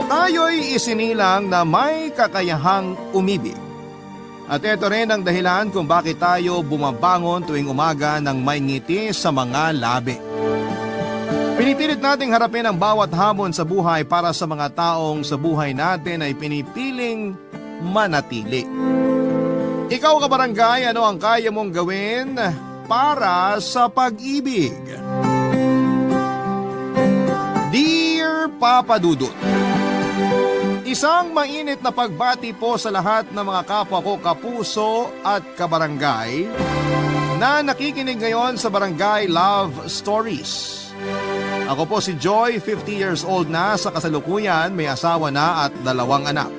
Tayo'y isinilang na may kakayahang umibig. At ito rin ang dahilan kung bakit tayo bumabangon tuwing umaga ng may ngiti sa mga labi. Pinipilit nating harapin ang bawat hamon sa buhay para sa mga taong sa buhay natin ay pinipiling manatili. Ikaw kabarangay, ano ang kaya mong gawin para sa pag-ibig? Dear Papa Dudut, isang mainit na pagbati po sa lahat ng mga kapwa ko kapuso at kabarangay na nakikinig ngayon sa Barangay Love Stories. Ako po si Joy, 50 years old na sa kasalukuyan, may asawa na at 2 anak.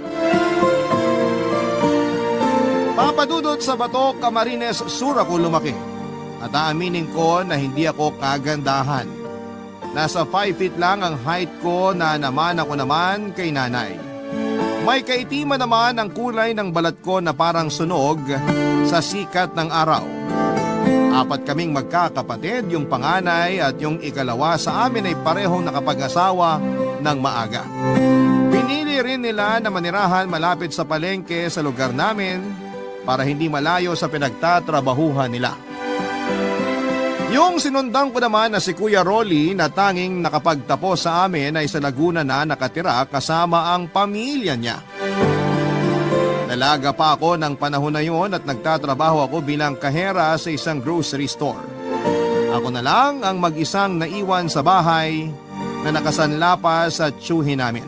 Papadudot sa Bato, Camarines Sur ako lumaki at aaminin ko na hindi ako kagandahan. Nasa 5 feet lang ang height ko na naman ako naman kay nanay. May kaitiman naman ang kulay ng balat ko na parang sunog sa sikat ng araw. 4 kaming magkakapatid, yung panganay at yung ikalawa sa amin ay parehong nakapag-asawa ng maaga. Pinili rin nila na manirahan malapit sa palengke sa lugar namin para hindi malayo sa pinagtatrabahuhan nila. Yung sinundan ko naman na si Kuya Rolly na tanging nakapagtapos sa amin ay sa Laguna na nakatira kasama ang pamilya niya. Dalaga pa ako ng panahon na yun at nagtatrabaho ako bilang kahera sa isang grocery store. Ako na lang ang mag-isang naiwan sa bahay na nakasanla pa sa tiyuhin namin.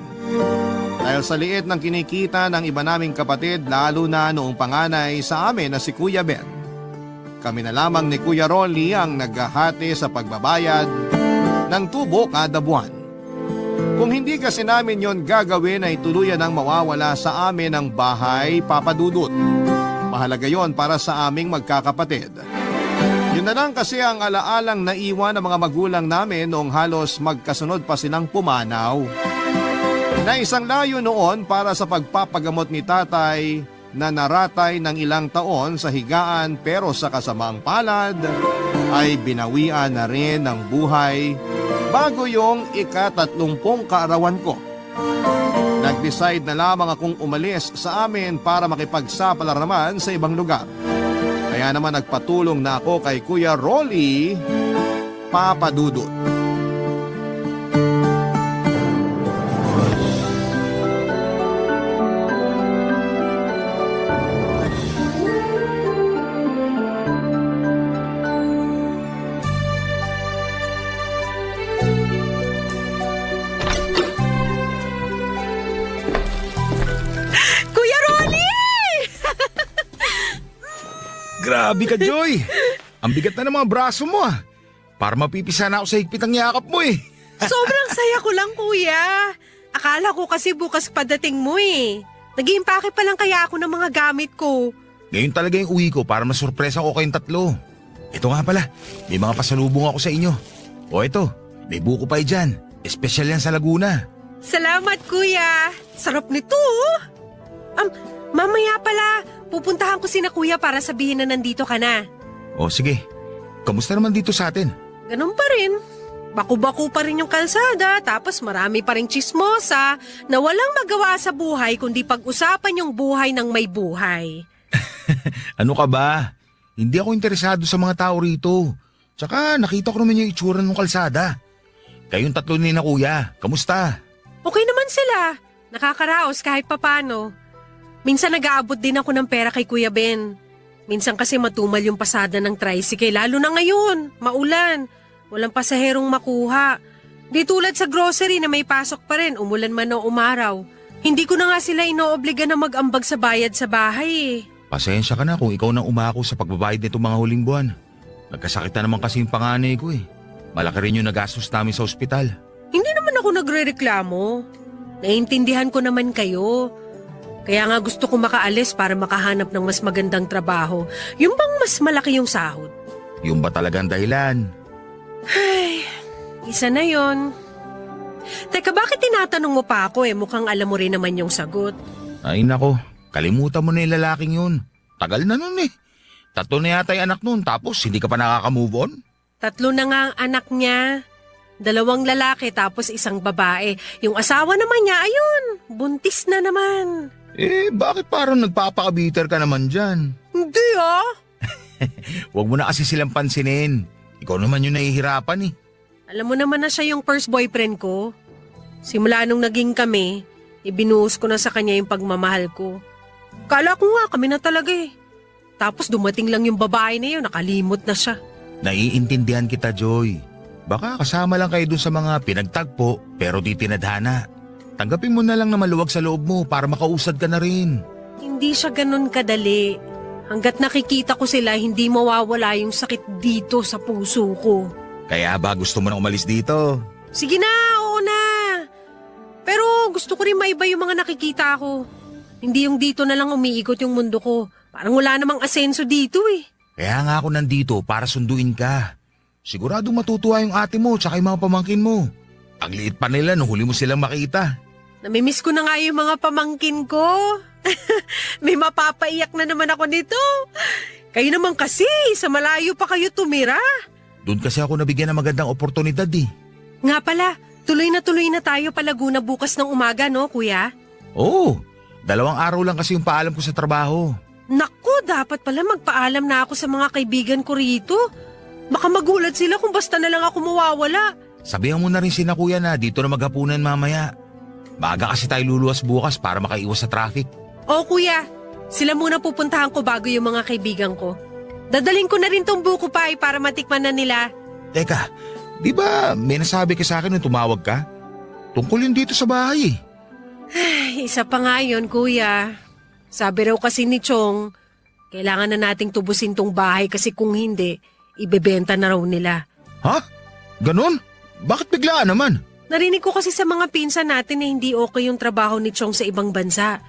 Dahil sa liit ng kinikita ng iba naming kapatid, lalo na noong panganay sa amin na si Kuya Ben, kami na lamang ni Kuya Rolly ang naghahati sa pagbabayad ng tubo kada buwan. Kung hindi kasi namin yon gagawin ay tuluyan ang mawawala sa amin ang bahay, Papa Dudut. Mahalaga yon para sa aming magkakapatid. Yun na lang kasi ang alaalang naiwan ng mga magulang namin noong halos magkasunod pa silang pumanaw. Na isang layo noon para sa pagpapagamot ni tatay na naratay ng ilang taon sa higaan pero sa kasamaang palad ay binawian na rin ng buhay bago yung ika-30 kaarawan ko. Nag-decide na lamang akong umalis sa amin para makipagsapala naman sa ibang lugar. Kaya naman nagpatulong na ako kay Kuya Rolly, Papa Dudut. Grabe ka, Joy! Ang bigat na ng mga braso mo ah. Para mapipisa na ako sa higpit ang yakap mo eh. Sobrang saya ko lang, kuya. Akala ko kasi bukas padating mo eh. Nag-iimpake pa lang kaya ako ng mga gamit ko. Ngayon talaga yung uwi ko para masurpresa ko kayong 3. Ito nga pala, may mga pasalubong ako sa inyo. O ito, may buko pa dyan. Espesyal yan sa Laguna. Salamat, kuya. Sarap nito. Mamaya pala, pupuntahan ko sina kuya para sabihin na nandito ka na. O sige, kamusta naman dito sa atin? Ganun pa rin. Baku-baku pa rin yung kalsada, tapos marami pa rin chismosa na walang magawa sa buhay kundi pag-usapan yung buhay ng may buhay. Ano ka ba? Hindi ako interesado sa mga tao rito. Tsaka nakita ko naman yung itsura ng kalsada. Kayong 3 ni na kuya, kamusta? Okay naman sila. Nakakaraos kahit papano. Minsan nag-aabot din ako ng pera kay Kuya Ben. Minsan kasi matumal yung pasada ng tricycle, lalo na ngayon, maulan. Walang pasaherong makuha. Di tulad sa grocery na may pasok pa rin, umulan man o umaraw. Hindi ko na nga sila inoobliga na mag-ambag sa bayad sa bahay eh. Pasensya ka na kung ikaw nang umako sa pagbabayad nito mga huling buwan. Nagkasakit na naman kasi yung panganay ko eh. Malaki rin yung nagastos namin sa ospital. Hindi naman ako nagre-reklamo. Naiintindihan ko naman kayo. Kaya nga gusto ko makaalis para makahanap ng mas magandang trabaho. Yung bang mas malaki yung sahod. Yung ba talagang dahilan? Ay, isa na yon. Teka, bakit tinatanong mo pa ako eh? Mukhang alam mo rin naman yung sagot. Ay nako, kalimutan mo na yung lalaking yun. Tagal na nun eh. 3 na yata yung anak nun tapos hindi ka pa nakaka-move on? 3 na nga ang anak niya. 2 lalaki tapos 1 babae. Yung asawa naman niya, ayun, buntis na naman. Bakit parang nagpapakabiter ka naman dyan? Hindi ah. Huwag mo na kasi silang pansinin. Ikaw naman yung nahihirapan eh. Alam mo naman na siya yung first boyfriend ko. Simula nung naging kami, ibinuhos ko na sa kanya yung pagmamahal ko. Kala ko nga kami na talaga eh. Tapos dumating lang yung babae na yun, nakalimot na siya. Naiintindihan kita, Joy. Baka kasama lang kayo dun sa mga pinagtagpo pero di tinadhana. Tanggapin mo na lang na maluwag sa loob mo para makausad ka na rin. Hindi siya ganun kadali. Hanggat nakikita ko sila, hindi mawawala yung sakit dito sa puso ko. Kaya ba gusto mo na umalis dito? Sige na, oo na. Pero gusto ko rin maiba yung mga nakikita ko. Hindi yung dito na lang umiikot yung mundo ko. Parang wala namang asenso dito eh. Kaya nga ako nandito para sunduin ka. Siguradong matutuwa yung ate mo tsaka yung mga pamangkin mo. Ang liit pa nila nung huli mo silang makita. Namimiss ko na nga yung mga pamangkin ko. May mapapaiyak na naman ako nito. Kayo naman kasi, sa malayo pa kayo tumira. Doon kasi ako nabigyan ng magandang oportunidad eh. Nga pala, tuloy na tayo pa Laguna bukas ng umaga, no, kuya? Oo, 2 araw lang kasi yung paalam ko sa trabaho. Naku, dapat pala magpaalam na ako sa mga kaibigan ko rito. Baka magulat sila kung basta na lang ako mawawala. Sabihan mo na rin sina kuya na dito na maghapunan mamaya. Maaga kasi tayo luluwas bukas para makaiwas sa traffic. Oo kuya, sila muna pupuntahan ko bago yung mga kaibigan ko. Dadaling ko na rin tong buko pie para matikman na nila. Teka, di ba may nasabi ka sa akin nung tumawag ka? Tungkol yun dito sa bahay eh. Ay, isa pa nga yun, kuya. Sabi raw kasi ni Chong, kailangan na nating tubusin tong bahay kasi kung hindi, ibebenta na raw nila. Ha? Ganon? Bakit biglaan naman? Narinig ko kasi sa mga pinsan natin na hindi okay yung trabaho ni Chong sa ibang bansa.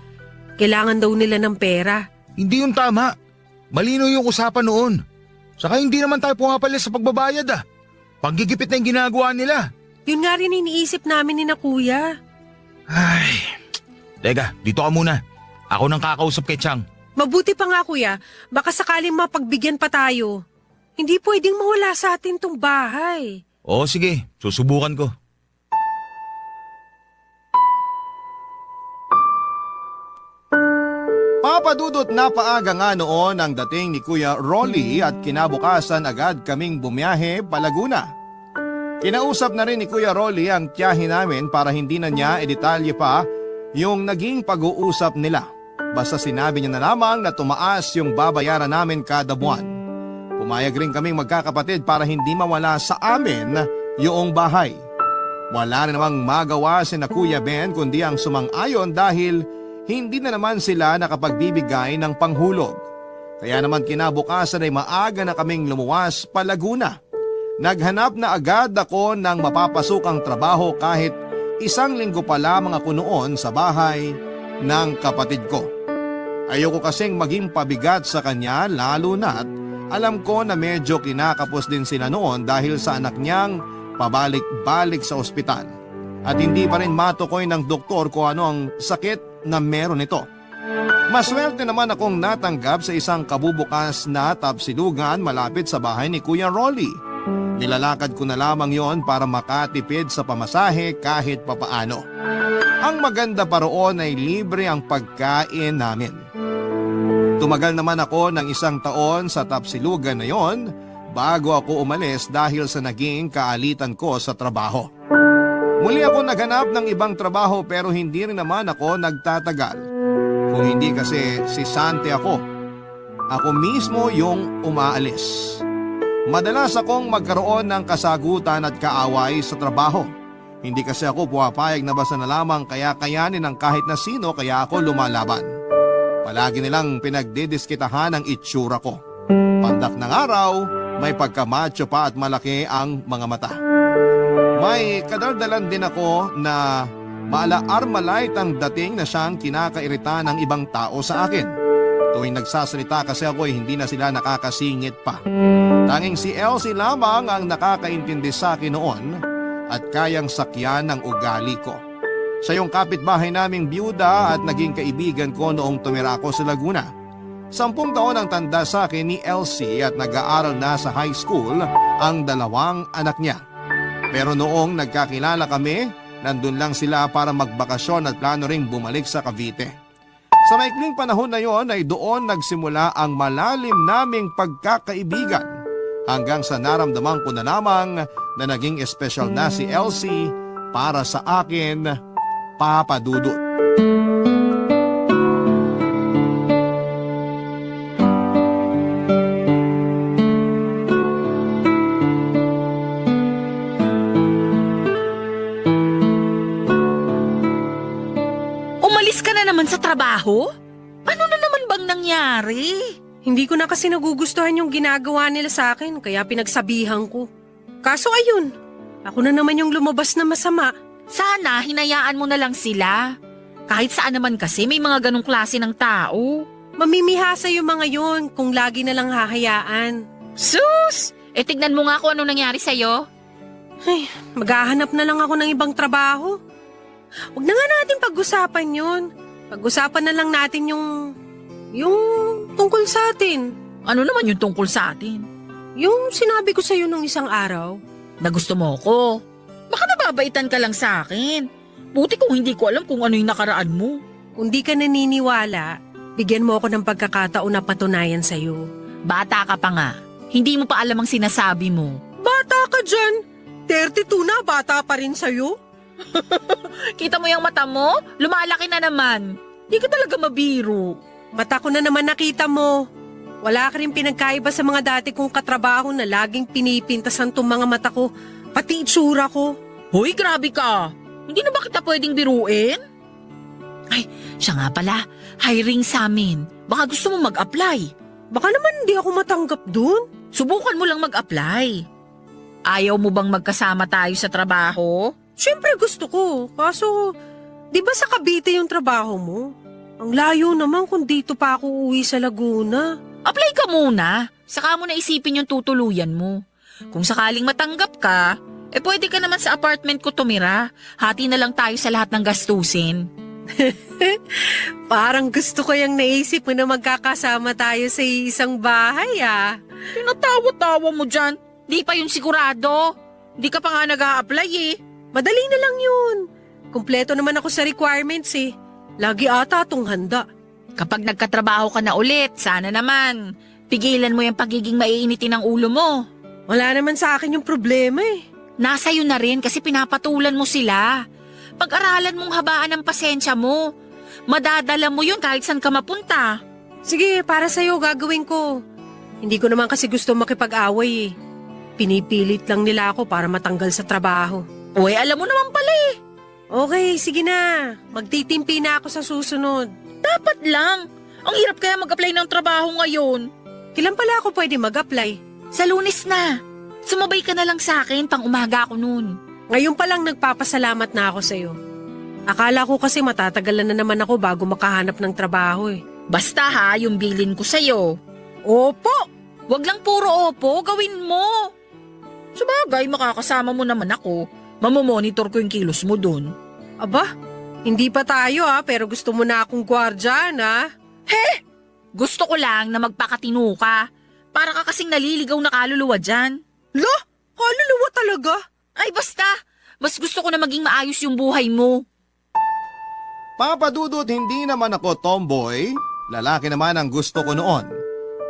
Kailangan daw nila ng pera. Hindi yun tama. Malino yung usapan noon. Saka hindi naman tayo pumapalis sa pagbabayad ah. Panggigipit na yung ginagawa nila. Yun nga rin iniisip namin ni na kuya. Ay, teka, dito ka muna. Ako nang kakausap kay Chang. Mabuti pa nga kuya, baka sakaling mapagbigyan pa tayo. Hindi pwedeng mawala sa atin tong bahay. Oo sige, susubukan ko. Papadudot na paaga nga noon ang dating ni Kuya Rolly at kinabukasan agad kaming bumiyahe pa Laguna. Kinausap na rin ni Kuya Rolly ang tiyahin namin para hindi na niya edetalye pa yung naging pag-uusap nila. Basta sinabi niya na lamang na tumaas yung babayaran namin kada buwan. Pumayag rin kaming magkakapatid para hindi mawala sa amin yung bahay. Wala na namang magawa si na Kuya Ben kundi ang sumang-ayon dahil hindi na naman sila nakapagbibigay ng panghulog. Kaya naman kinabukasan ay maaga na kaming lumuwas pa Laguna. Naghanap na agad ako ng mapapasukang trabaho kahit 1 linggo pa lamang ako noon sa bahay ng kapatid ko. Ayoko kasing maging pabigat sa kanya lalo na't alam ko na medyo kinakapos din sila noon dahil sa anak niyang pabalik-balik sa ospital. At hindi pa rin matukoy ng doktor kung ano ang sakit na meron ito. Maswerte naman akong natanggap sa isang kabubukas na tapsilugan malapit sa bahay ni Kuya Rolly. Nilalakad ko na lamang yon para makatipid sa pamasahe kahit papaano. Ang maganda pa roon ay libre ang pagkain namin. Tumagal naman ako ng 1 taon sa tapsilugan na yon bago ako umalis dahil sa naging kaalitan ko sa trabaho. Muli ako naghanap ng ibang trabaho pero hindi rin naman ako nagtatagal. Kung hindi kasi si Sante ako. Ako mismo yung umaalis. Madalas akong magkaroon ng kasagutan at kaaway sa trabaho. Hindi kasi ako puwapayag na basta na lamang kaya kayanin ng kahit na sino kaya ako lumalaban. Palagi nilang pinagdidiskitahan ang itsura ko. Pandak ng araw, may pagkamacho pa at malaki ang mga mata. May kadaldalan din ako na maala-armalite ang dating na siyang kinakairita ng ibang tao sa akin. Tuwing nagsasalita kasi ako ay hindi na sila nakakasingit pa. Tanging si Elsie lamang ang nakakaintindi sa akin noon at kayang sakyan ng ugali ko. Siya yung kapitbahay naming byuda at naging kaibigan ko noong tumira ako sa Laguna. 10 taon ang tanda sa akin ni Elsie at nag-aaral na sa high school ang 2 anak niya. Pero noong nagkakilala kami, nandun lang sila para magbakasyon at plano ring bumalik sa Cavite. Sa maikling panahon na yon ay doon nagsimula ang malalim naming pagkakaibigan hanggang sa naramdaman ko na lamang na naging espesyal na si Elsie para sa akin, Papa Dudut. Umalis ka na naman sa trabaho? Ano na naman bang nangyari? Hindi ko na kasi nagugustuhan yung ginagawa nila sa akin, kaya pinagsabihan ko. Kaso ayun, ako na naman yung lumabas na masama. Sana hinayaan mo na lang sila. Kahit saan naman kasi may mga ganong klase ng tao. Mamimihasa yung mga yon kung lagi na lang hahayaan. Sus! Tignan mo nga kung ano nangyari sa'yo. Ay, maghahanap na lang ako ng ibang trabaho. Huwag na nga natin pag-usapan yun. Pag-usapan na lang natin yung tungkol sa atin. Ano naman yung tungkol sa atin? Yung sinabi ko sa'yo nung isang araw. Na gusto mo ko? Baka nababaitan ka lang sa akin. Buti kung hindi ko alam kung ano yung nakaraan mo. Kung di ka naniniwala, bigyan mo ako ng pagkakataon na patunayan sa'yo. Bata ka pa nga. Hindi mo pa alam ang sinasabi mo. Bata ka dyan! 32 na, bata pa rin sa'yo. Kita mo yung mata mo? Lumalaki na naman. Di ka talaga mabiro. Mata ko na naman nakita mo. Wala ka rin pinagkaiba sa mga dati kong katrabaho na laging pinipintasan tong mga mata ko, pati itsura ko. Hoy, grabe ka. Hindi na ba kita pwedeng biruin? Ay, siya nga pala. Hiring sa amin. Baka gusto mo mag-apply. Baka naman hindi ako matanggap dun. Subukan mo lang mag-apply. Ayaw mo bang magkasama tayo sa trabaho? Siyempre gusto ko, kaso di ba sa Cavite yung trabaho mo? Ang layo naman kung dito pa ako uwi sa Laguna. Apply ka muna. Saka mo na isipin yung tutuluyan mo. Kung sakaling matanggap ka, pwede ka naman sa apartment ko tumira. Hati na lang tayo sa lahat ng gastusin. Parang gusto ko yung naisip mo na magkakasama tayo sa isang bahay Tinatawa-tawa mo dyan. Di pa yun sigurado. Di ka pa nga nag-a-apply eh. Madali na lang yun. Kumpleto naman ako sa requirements eh. Lagi ata atong handa. Kapag nagkatrabaho ka na ulit, sana naman. Pigilan mo yung pagiging maiinitin ng ulo mo. Wala naman sa akin yung problema eh. Nasa iyo na rin kasi pinapatulan mo sila. Pag-aralan mong habaan ng pasensya mo. Madadala mo yun kahit saan ka mapunta. Sige, para sa'yo gagawin ko. Hindi ko naman kasi gusto makipag-away eh. Pinipilit lang nila ako para matanggal sa trabaho. Uy, alam mo naman pala eh. Okay, sige na. Magtitimpi na ako sa susunod. Dapat lang. Ang hirap kaya mag-apply ng trabaho ngayon. Kailan pala ako pwede mag-apply? Sa Lunes na. Sumabay ka na lang sa akin pang umaga ako noon. Ngayon pa lang nagpapasalamat na ako sa'yo. Akala ko kasi matatagalan na naman ako bago makahanap ng trabaho eh. Basta ha, yung bilin ko sa'yo. Opo! Wag lang puro opo, gawin mo. Sabagay, makakasama mo naman ako. Mamomonitor ko yung kilos mo dun. Aba, hindi pa tayo pero gusto mo na akong gwardiyan Gusto ko lang na magpakatino ka. Para ka kasing naliligaw na kaluluwa dyan. Lo, kaluluwa talaga? Ay basta, mas gusto ko na maging maayos yung buhay mo. Papa Dudut, hindi naman ako tomboy. Lalaki naman ang gusto ko noon.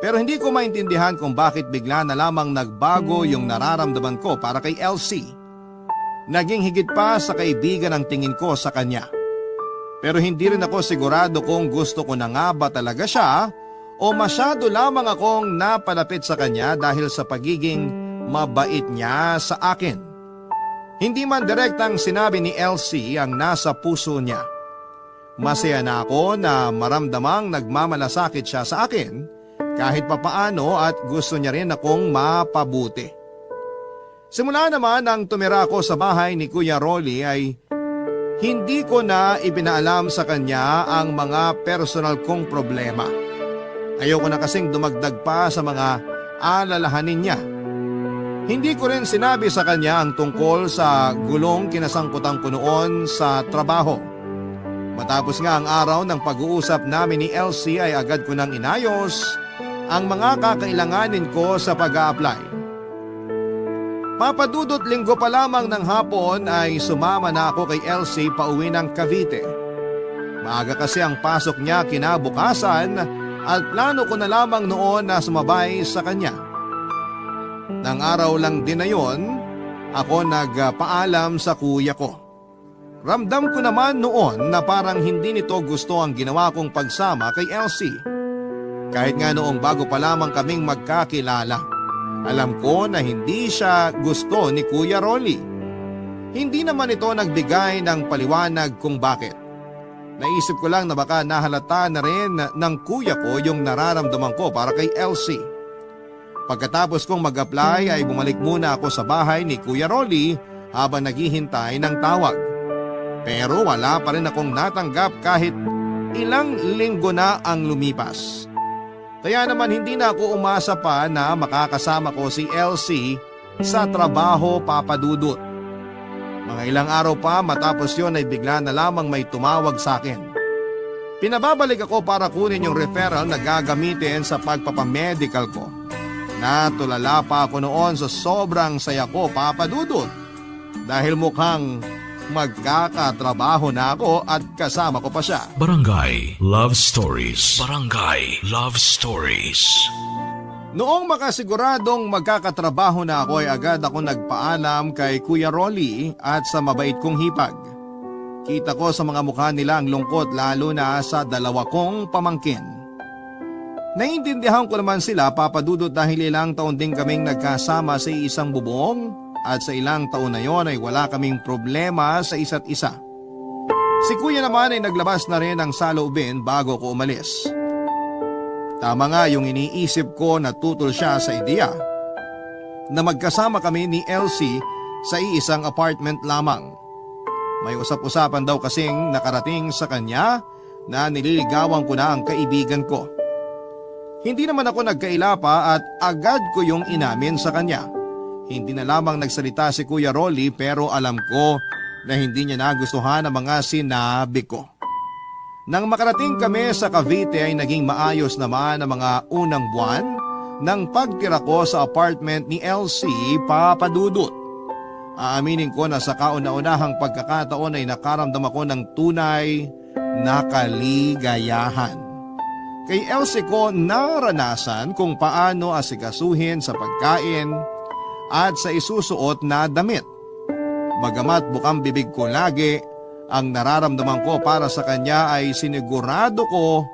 Pero hindi ko maintindihan kung bakit bigla na lamang nagbago yung nararamdaman ko para kay Elsie. Naging higit pa sa kaibigan ang tingin ko sa kanya. Pero hindi rin ako sigurado kung gusto ko na nga ba talaga siya o masyado lamang akong napalapit sa kanya dahil sa pagiging mabait niya sa akin. Hindi man direktang sinabi ni Elsie ang nasa puso niya. Masaya na ako na maramdamang nagmamalasakit siya sa akin kahit papaano at gusto niya rin akong mapabuti. Simula naman nang tumira ako sa bahay ni Kuya Rolly ay hindi ko na ibinaalam sa kanya ang mga personal kong problema. Ayoko na kasing dumagdag pa sa mga alalahanin niya. Hindi ko rin sinabi sa kanya ang tungkol sa gulong kinasangkutan ko noon sa trabaho. Matapos nga ang araw ng pag-uusap namin ni Elsie ay agad ko nang inayos ang mga kakailanganin ko sa pag-a-apply. Papadudot linggo pa lamang ng hapon ay sumama na ako kay Elsie pauwi ng Cavite. Maaga kasi ang pasok niya kinabukasan at plano ko na lamang noon na sumabay sa kanya. Nang araw lang din na yon, ako nagpaalam sa kuya ko. Ramdam ko naman noon na parang hindi nito gusto ang ginawa kong pagsama kay Elsie. Kahit nga noong bago pa lamang kaming magkakilala, alam ko na hindi siya gusto ni Kuya Rolly. Hindi naman ito nagbigay ng paliwanag kung bakit. Naisip ko lang na baka nahalata na rin ng kuya ko yung nararamdaman ko para kay Elsie. Pagkatapos kong mag-apply ay bumalik muna ako sa bahay ni Kuya Rolly habang naghihintay ng tawag. Pero wala pa rin akong natanggap kahit ilang linggo na ang lumipas. Kaya naman hindi na ako umasa pa na makakasama ko si Elsie sa trabaho, Papa Dudut. Mga ilang araw pa matapos yon ay bigla na lamang may tumawag sa akin. Pinababalik ako para kunin yung referral na gagamitin sa pagpapamedical ko. Natulala pa ako noon sa sobrang saya ko, Papa Dudut. Dahil mukhang magkakatrabaho na ako at kasama ko pa siya. Barangay Love Stories. Barangay Love Stories. Noong makasiguradong magkakatrabaho na ako ay agad ako nagpaalam kay Kuya Rolly at sa mabait kong hipag. Kita ko sa mga mukha nila ang lungkot lalo na sa dalawa kong pamangkin. Naiintindihan ko naman sila, Papa Dudut, dahil ilang taon din kaming nagkasama sa isang bubong at sa ilang taon na yon ay wala kaming problema sa isa't isa. Si Kuya naman ay naglabas na rin ng saloobin bago ko umalis. Tama nga yung iniisip ko na tutol siya sa ideya na magkasama kami ni Elsie sa iisang apartment lamang. May usap-usapan daw kasing nakarating sa kanya na nililigawan ko na ang kaibigan ko. Hindi naman ako nagkaila pa at agad ko yung inamin sa kanya. Hindi na lamang nagsalita si Kuya Rolly pero alam ko na hindi niya nagustuhan ang mga sinabi ko. Nang makarating kami sa Cavite ay naging maayos naman ang mga unang buwan ng pagtira ko sa apartment ni Elsie, Papa Dudut. Aaminin ko na sa kauna-unahang pagkakataon ay nakaramdam ako ng tunay na kaligayahan. Kay Elsie ko naranasan kung paano asikasuhin sa pagkain at sa isusuot na damit. Bagamat bukang bibig ko lagi, ang nararamdaman ko para sa kanya ay sinigurado ko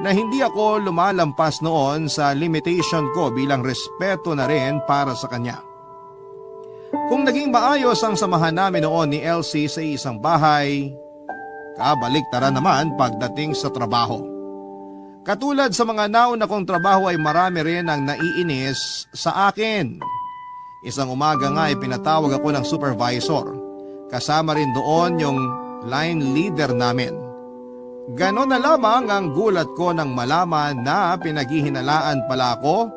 na hindi ako lumalampas noon sa limitation ko bilang respeto na rin para sa kanya. Kung naging maayos ang samahan namin noon ni Elsie sa isang bahay, kabaliktaran naman pagdating sa trabaho. Katulad sa mga nauna kong trabaho ay marami rin ang naiinis sa akin. Isang umaga nga ay pinatawag ako ng supervisor. Kasama rin doon yung line leader namin. Ganon na lamang ang gulat ko nang malaman na pinaghihinalaan pala ako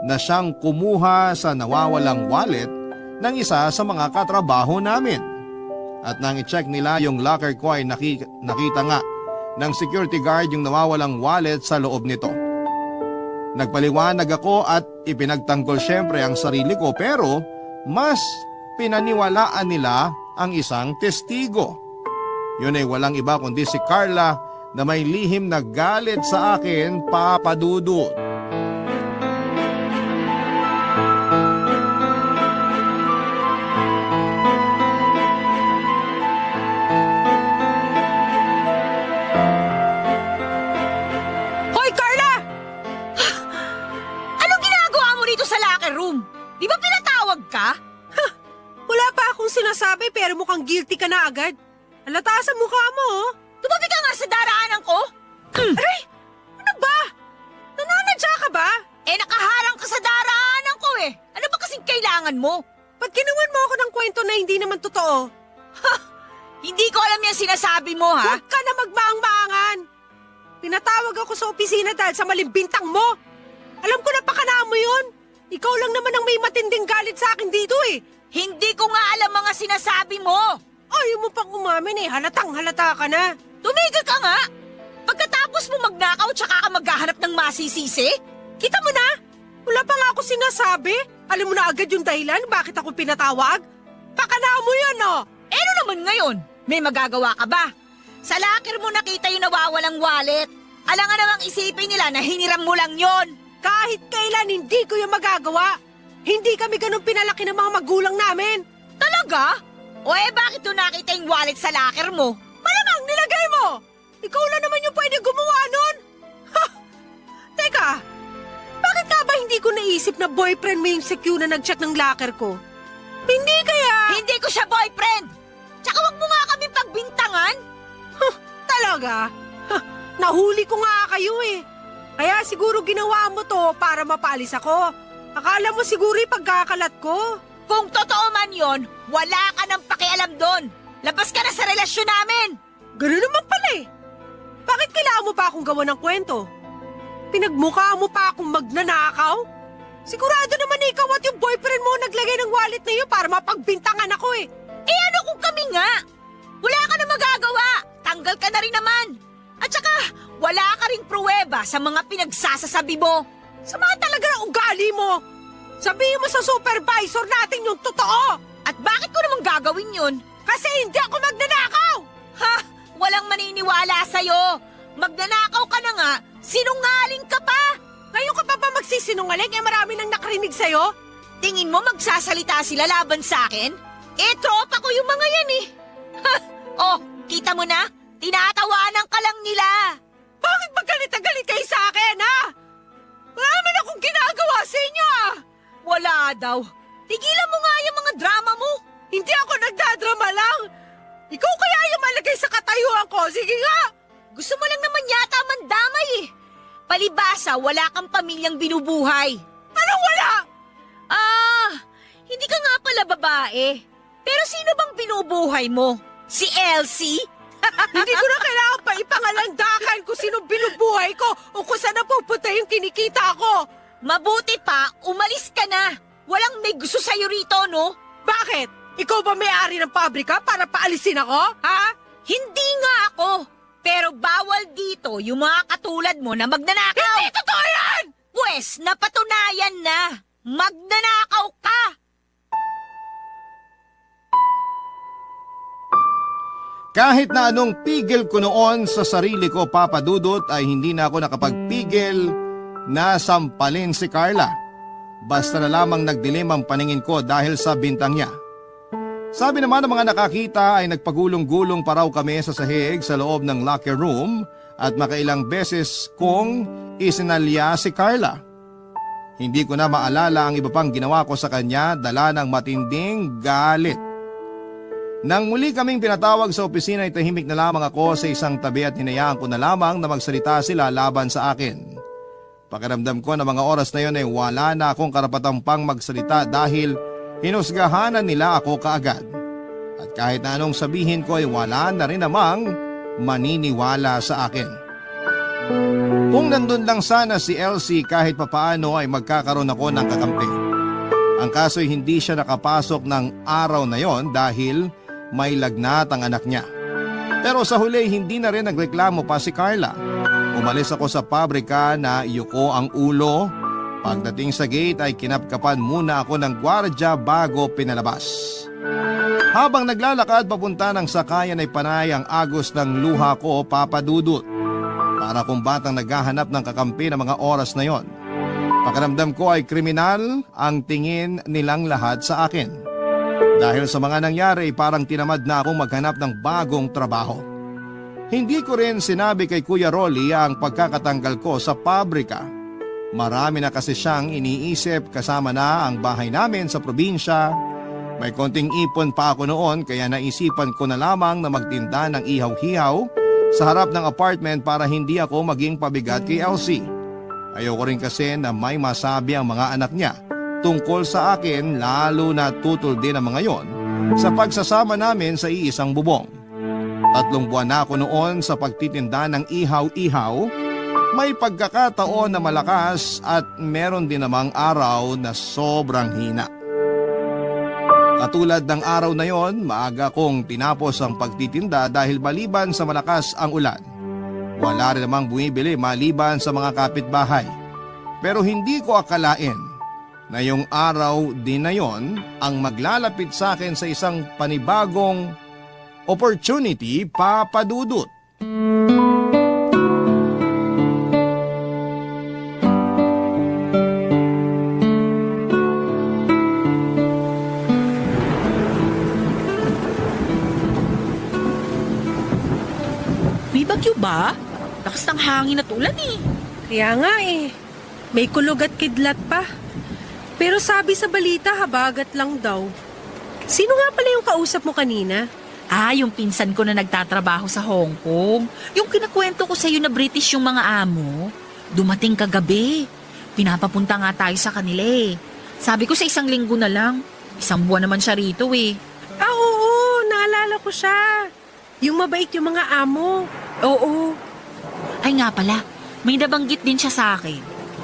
na siyang kumuha sa nawawalang wallet ng isa sa mga katrabaho namin. At nang i-check nila yung locker ko ay nakita nga ng security guard yung nawawalang wallet sa loob nito. Nagpaliwanag ako at ipinagtanggol syempre ang sarili ko pero mas pinaniwalaan nila ang isang testigo. Yun ay walang iba kundi si Carla na may lihim na galit sa akin, Papa Dudut. Hoy, Carla! Anong ginagawa mo dito sa locker room? Di ba pinatawag ka? Wala pa akong sinasabi pero mukhang guilty ka na agad. Halata sa mukha mo, oh. Tumabi ka nga sa daraanan ko. Aray! Ano ba? Nananadya ka ba? Nakaharang ka sa daraanan ko eh. Ano ba kasing kailangan mo? Ba't kinuwan mo ako ng kwento na hindi naman totoo? Hindi ko alam yung sinasabi mo ha. Huwag ka na magmaang-maangan. Pinatawag ako sa opisina dahil sa malimbintang mo. Alam ko na pakana mo yun. Ikaw lang naman ang may matinding galit sa akin dito eh. Hindi ko nga alam mga sinasabi mo. Ayaw mo pang umamin eh. Halatang halata ka na. Tumigil ka nga. Pagkatapos mo magnakaw tsaka ka maghahanap ng masisisi? Kita mo na? Wala pa nga ako sinasabi. Alam mo na agad yung dahilan bakit ako pinatawag? Pakana mo yan, oh! Ano naman ngayon? May magagawa ka ba? Sa locker mo nakita yung nawawalang wallet. Alam nga namang isipin nila na hiniram mo lang yon. Kahit kailan hindi ko yung magagawa. Hindi kami ganun pinalaki ng mga magulang namin. Talaga? O bakit doon nakita yung wallet sa locker mo? Malamang nilagay mo! Ikaw lang naman yung pwede gumawa nun! Ha! Teka, bakit nga ba hindi ko naisip na boyfriend mo yung Q na nag-check ng locker ko? Hindi kaya... Hindi ko siya boyfriend! Tsaka wag mo nga kami pagbintangan! Talaga? Nahuli ko nga kayo eh. Kaya siguro ginawa mo to para mapalis ako. Akala mo siguro pagkakalat ko. Kung totoo man yon, wala ka nang pakialam doon. Labas ka na sa relasyon namin. Ganun naman pala eh. Bakit kailangan mo pa akong gawa ng kwento? Pinagmukha mo pa akong magnanakaw? Sigurado naman ikaw at yung boyfriend mo naglagay ng wallet na yun para mapagbintangan ako eh. Ano kung kami nga? Wala ka na magagawa. Tanggal ka na rin naman. At saka, wala ka ring pruweba sa mga pinagsasasabi mo. Sama talaga ng ugali mo. Sabihin mo sa supervisor natin yung totoo. At bakit ko naman gagawin yun? Kasi hindi ako magnanakaw. Ha? Walang maniniwala sa'yo. Magnanakaw ka na nga, sinungaling ka pa. Ngayon ka pa ba magsisinungaling? Marami nang nakarinig sa'yo. Tingin mo magsasalita sila laban sa akin? Tropa ko yung mga yan eh. Ha? Oh, kita mo na? Tinatawanan ka lang nila. Bakit ba galit na galit kayo sa akin, ha? Wala naman akong ginagawa sa inyo, ah. Wala daw. Tigilan mo nga yung mga drama mo. Hindi ako nagdadrama lang. Ikaw kaya yung malagay sa katayuan ko. Sige nga. Gusto mo lang naman yata mandamay eh. Palibasa, wala kang pamilyang binubuhay. Anong wala? Hindi ka nga pala babae. Pero sino bang binubuhay mo? Si Elsie? Hindi ko na kailangan pa ipangalandakan kung sino binubuhay ko o kung saan napupunta yung kinikita ko. Mabuti pa, umalis ka na. Walang may gusto sa'yo rito, no? Bakit? Ikaw ba may-ari ng pabrika para paalisin ako? Ha? Hindi nga ako. Pero bawal dito yung mga katulad mo na magnanakaw. Hindi totoo yan! Pwes, napatunayan na. Magnanakaw ka. Kahit na anong pigil ko noon sa sarili ko, Papa Dudut, ay hindi na ako nakapagpigil na sampalin si Carla. Basta na lamang nagdilim ang paningin ko dahil sa bintang niya. Sabi naman ng mga nakakita ay nagpagulong-gulong pa raw kami sa sahig sa loob ng locker room at makailang beses kong isinalya si Carla. Hindi ko na maalala ang iba pang ginawa ko sa kanya, dala ng matinding galit. Nang muli kaming pinatawag sa opisina ay tahimik na lamang ako sa isang tabi at hinayaan ko na lamang na magsalita sila laban sa akin. Pakiramdam ko na mga oras na yon ay wala na akong karapatang pang magsalita dahil hinusgahanan nila ako kaagad. At kahit na anong sabihin ko ay wala na rin namang maniniwala sa akin. Kung nandun lang sana si Elsie kahit papaano ay magkakaroon ako ng kakampi. Ang kaso'y hindi siya nakapasok ng araw na yon dahil may lagnat ang anak niya. Pero sa huli hindi na rin nagreklamo pa si Carla. Umalis ako sa pabrika na iyuko ang ulo. Pagdating sa gate ay kinapkapan muna ako ng gwardya bago pinalabas. Habang naglalakad papunta ng sakayan ay panay ang agos ng luha ko, Papa Dudut. Para kung batang naghahanap ng kakampi ng mga oras na yon. Pakiramdam ko ay kriminal ang tingin nilang lahat sa akin. Dahil sa mga nangyari parang tinamad na akong maghanap ng bagong trabaho. Hindi ko rin sinabi kay Kuya Rolly ang pagkakatanggal ko sa pabrika. Marami na kasi siyang iniisip, kasama na ang bahay namin sa probinsya. May konting ipon pa ako noon kaya naisipan ko na lamang na magtinda ng ihaw-hihaw sa harap ng apartment para hindi ako maging pabigat kay Elsie. Ayoko rin kasi na may masabi ang mga anak niya tungkol sa akin, lalo na tutol din ang mga yon sa pagsasama namin sa iisang bubong. 3 buwan na ako noon sa pagtitinda ng ihaw-ihaw. May pagkakataon na malakas at meron din namang araw na sobrang hina. Katulad ng araw na yon, maaga kong tinapos ang pagtitinda dahil maliban sa malakas ang ulan. Wala rin namang bumibili maliban sa mga kapitbahay. Pero hindi ko akalain na yung araw din na yon ang maglalapit sa akin sa isang panibagong opportunity, Papa Dudut. May bagyo ba? Lakas ng hangin at ulan eh. Kaya nga eh, may kulog at kidlat pa. Pero sabi sa balita, habagat lang daw. Sino nga pala yung kausap mo kanina? Ah, yung pinsan ko na nagtatrabaho sa Hong Kong. Yung kinakwento ko sa'yo na British yung mga amo. Dumating kagabi. Pinapapunta nga tayo sa kanila eh. Sabi ko sa 1 linggo na lang. 1 buwan naman siya rito eh. Ah, oo, naalala ko siya. Yung mabait yung mga amo. Oo. Ay nga pala, may nabanggit din siya sa akin.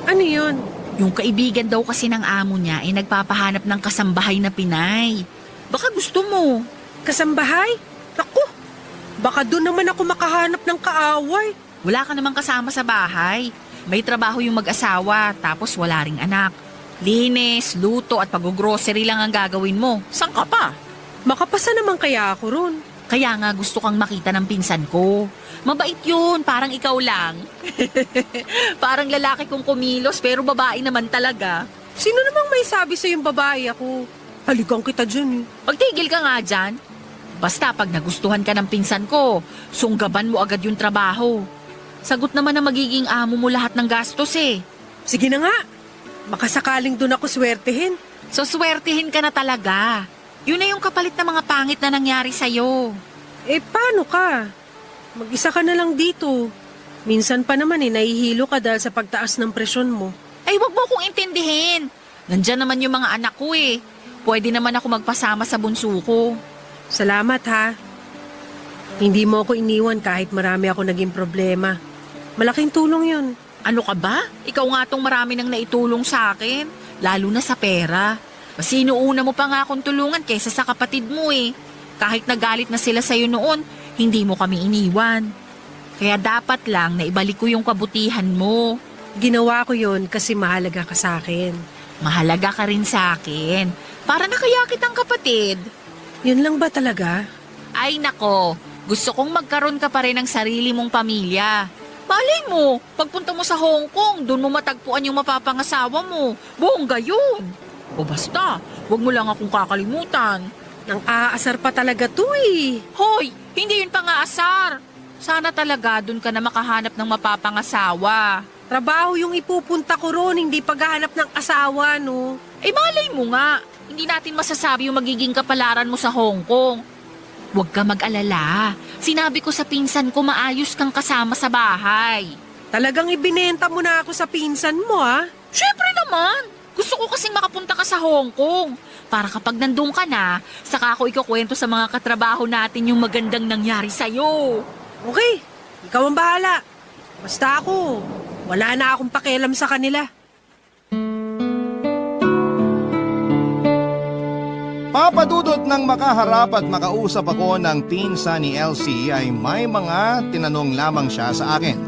Ano yun? Yung kaibigan daw kasi ng amo niya ay nagpapahanap ng kasambahay na Pinay. Baka gusto mo. Kasambahay? Naku, baka doon naman ako makahanap ng kaaway. Wala ka namang kasama sa bahay. May trabaho yung mag-asawa, tapos wala ring anak. Linis, luto at pag-grocery lang ang gagawin mo. Saan ka pa? Makapasa naman kaya ako ron. Kaya nga gusto kang makita ng pinsan ko. Mabait yun, parang ikaw lang. Parang lalaki kong kumilos pero babae naman talaga. Sino namang may sabi sa yung babae ako? Haligang kita dyan eh. Magtigil ka nga dyan. Basta pag nagustuhan ka ng pinsan ko, sunggaban mo agad yung trabaho. Sagot naman na magiging amo mo lahat ng gastos eh. Sige na nga, makasakaling doon ako swertehin. So swertihin ka na talaga. Yun na yung kapalit na mga pangit na nangyari sa'yo. Eh paano ka? Mag-isa ka na lang dito. Minsan pa naman eh, nahihilo ka dahil sa pagtaas ng presyon mo. Ay, wag mo akong intindihin. Nandyan naman yung mga anak ko eh. Pwede naman ako magpasama sa bunso ko. Salamat ha. Hindi mo ako iniwan kahit marami ako naging problema. Malaking tulong yun. Ano ka ba? Ikaw nga tong marami nang naitulong sa akin. Lalo na sa pera. Mas inuuna mo pa nga akong tulungan kaysa sa kapatid mo eh. Kahit nagalit na sila sa'yo noon, hindi mo kami iniwan. Kaya dapat lang na ibalik ko yung kabutihan mo. Ginawa ko yun kasi mahalaga ka sa akin. Mahalaga ka rin sa akin. Para nakaya kitang kapatid. Yun lang ba talaga? Ay nako, gusto kong magkaroon ka pa rin ng sarili mong pamilya. Malay mo, pagpunta mo sa Hong Kong, doon mo matagpuan yung mapapangasawa mo. Bongga yun. O basta, wag mo lang akong kakalimutan. Nang aasar pa talaga to eh. Hoy, hindi yun pang-aasar. Sana talaga doon ka na makahanap ng mapapangasawa. Trabaho yung ipupunta ko ron, hindi paghahanap ng asawa, no? Eh malay mo nga, hindi natin masasabi yung magiging kapalaran mo sa Hong Kong. Huwag ka mag-alala. Sinabi ko sa pinsan ko maayos kang kasama sa bahay. Talagang ibinenta mo na ako sa pinsan mo, ha? Siyempre naman. Gusto ko kasing makapunta ka sa Hong Kong. Para kapag nandun ka na, saka ako ikukwento sa mga katrabaho natin yung magandang nangyari sa'yo. Okay, ikaw ang bahala. Basta ako, wala na akong pakialam sa kanila. Papadudot ng makaharap at makausap ako ng pinsan ni Elsie ay may mga tinanong lamang siya sa akin.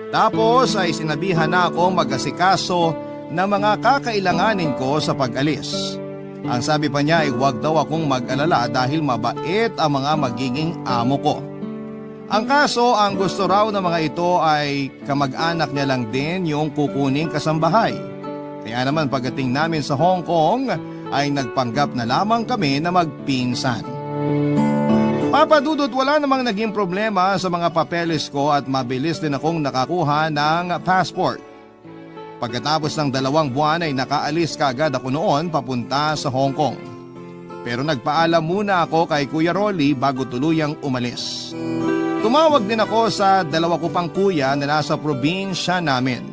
Tapos ay sinabihan na ako mag-asikaso ng mga kakailanganin ko sa pag-alis. Ang sabi pa niya ay huwag daw akong mag-alala dahil mabait ang mga magiging amo ko. Ang kaso, ang gusto raw ng mga ito ay kamag-anak niya lang din yung kukuning kasambahay. Kaya naman pagdating namin sa Hong Kong ay nagpanggap na lamang kami na magpinsan. Papadudot, wala namang naging problema sa mga papeles ko at mabilis din akong nakakuha ng passport. Pagkatapos ng 2 buwan ay nakaalis kaagad ako noon papunta sa Hong Kong. Pero nagpaalam muna ako kay Kuya Rolly bago tuluyang umalis. Tumawag din ako sa 2 ko pang kuya na nasa probinsya namin.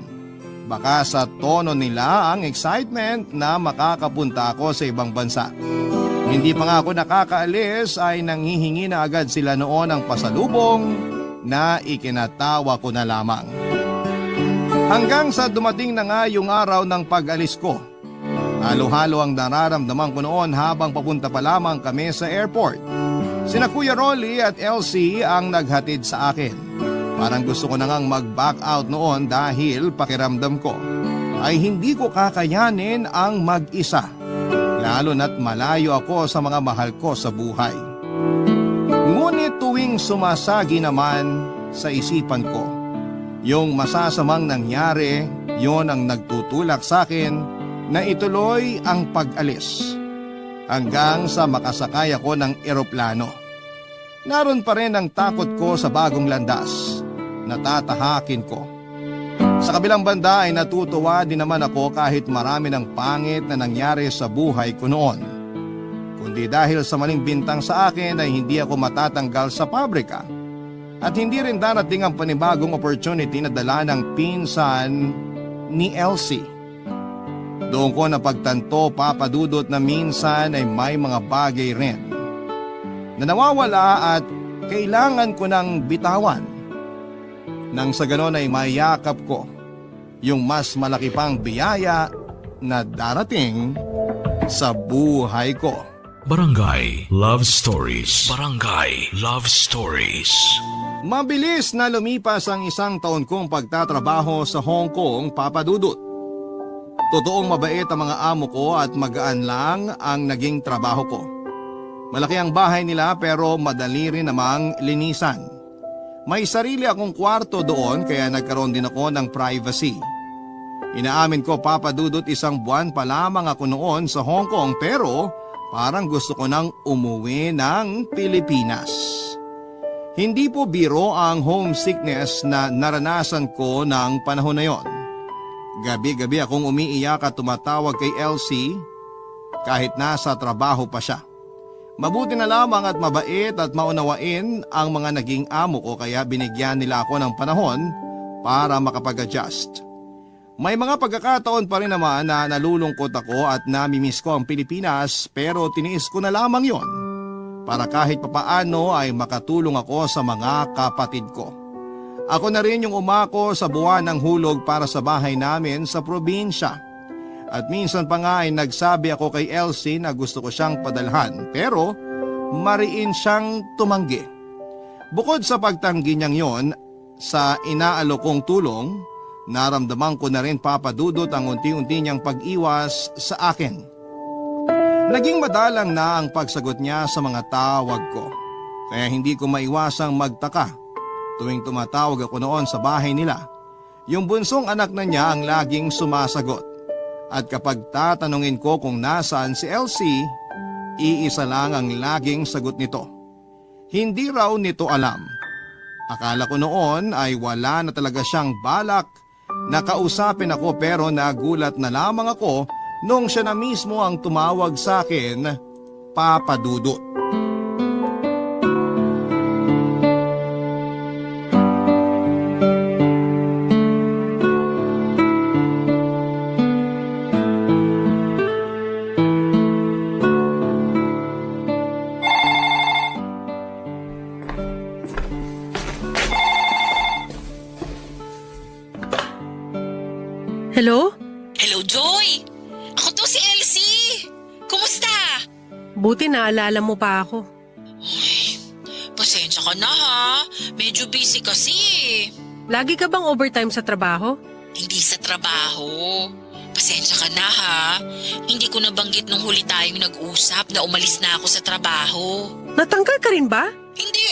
Baka sa tono nila ang excitement na makakapunta ako sa ibang bansa. Hindi pa nga ako nakakaalis ay nanghihingi na agad sila noon ng pasalubong na ikinatawa ko na lamang. Hanggang sa dumating na nga yung araw ng pag-alis ko. Halo-halo ang nararamdaman ko noon habang papunta pa lamang kami sa airport. Sina Kuya Rolly at Elsie ang naghatid sa akin. Parang gusto ko na ngang mag-back out noon dahil pakiramdam ko. ay hindi ko kakayanin ang mag-isa. Lalo na't malayo ako sa mga mahal ko sa buhay. Ngunit tuwing sumasagi naman sa isipan ko, yung masasamang nangyari, yon ang nagtutulak sa akin na ituloy ang pag-alis. Hanggang sa makasakay ako ng eroplano. Naroon pa rin ang takot ko sa bagong landas. Natatahakin ko. Sa kabilang banda ay natutuwa din naman ako kahit marami ng pangit na nangyari sa buhay ko noon. Kundi dahil sa maling bintang sa akin ay hindi ako matatanggal sa pabrika. At hindi rin darating ang panibagong opportunity na dala ng pinsan ni Elsie. Doon ko napagtanto, Papa Dudut, na minsan ay may mga bagay rin na nawawala at kailangan ko ng bitawan. Nang sa ganon ay mayakap ko yung mas malaki pang biyaya na darating sa buhay ko. Barangay Love Stories. Barangay Love Stories. Mabilis na lumipas ang isang taon kong pagtatrabaho sa Hong Kong, Papa Dudut. Totoong mabait ang mga amo ko at magaan lang ang naging trabaho ko. Malaki ang bahay nila pero madali rin namang linisan. May sarili akong kwarto doon kaya nagkaroon din ako ng privacy. Inaamin ko, Papa Dudut, 1 buwan pa lamang ako noon sa Hong Kong pero parang gusto ko nang umuwi ng Pilipinas. Hindi po biro ang homesickness na naranasan ko ng panahon na yon. Gabi-gabi akong umiiyak at tumatawag kay Elsie kahit nasa trabaho pa siya. Mabuti na lamang at mabait at maunawain ang mga naging amo ko kaya binigyan nila ako ng panahon para makapag-adjust. May mga pagkakataon pa rin naman na nalulungkot ako at namimiss ko ang Pilipinas pero tiniis ko na lamang yon para kahit papaano ay makatulong ako sa mga kapatid ko. Ako na rin yung umako sa buwan ng hulog para sa bahay namin sa probinsya. At minsan pa nga ay nagsabi ako kay Elsie na gusto ko siyang padalhan pero mariin siyang tumanggi. Bukod sa pagtanggi niyang yon sa inaalok kong tulong, naramdaman ko na rin, Papa Dudut, ang unti-unti niyang pag-iwas sa akin. Naging madalang na ang pagsagot niya sa mga tawag ko kaya hindi ko maiwasang magtaka tuwing tumatawag ako noon sa bahay nila. Yung bunsong anak na niya ang laging sumasagot. At kapag tatanungin ko kung nasaan si Elsie, iisa lang ang laging sagot nito. Hindi raw nito alam. Akala ko noon ay wala na talaga siyang balak na kausapin ako pero nagulat na lamang ako nung siya na mismo ang tumawag sa akin, Papa Dudut. Hello? Hello, Joy! Ako to si Elsie! Kumusta? Buti naalala mo pa ako. Uy, pasensya ka na ha. Medyo busy kasi eh. Lagi ka bang overtime sa trabaho? Hindi sa trabaho. Pasensya ka na ha. Hindi ko nabanggit nung huli tayong nag-usap na umalis na ako sa trabaho. Natanggal ka rin ba? Hindi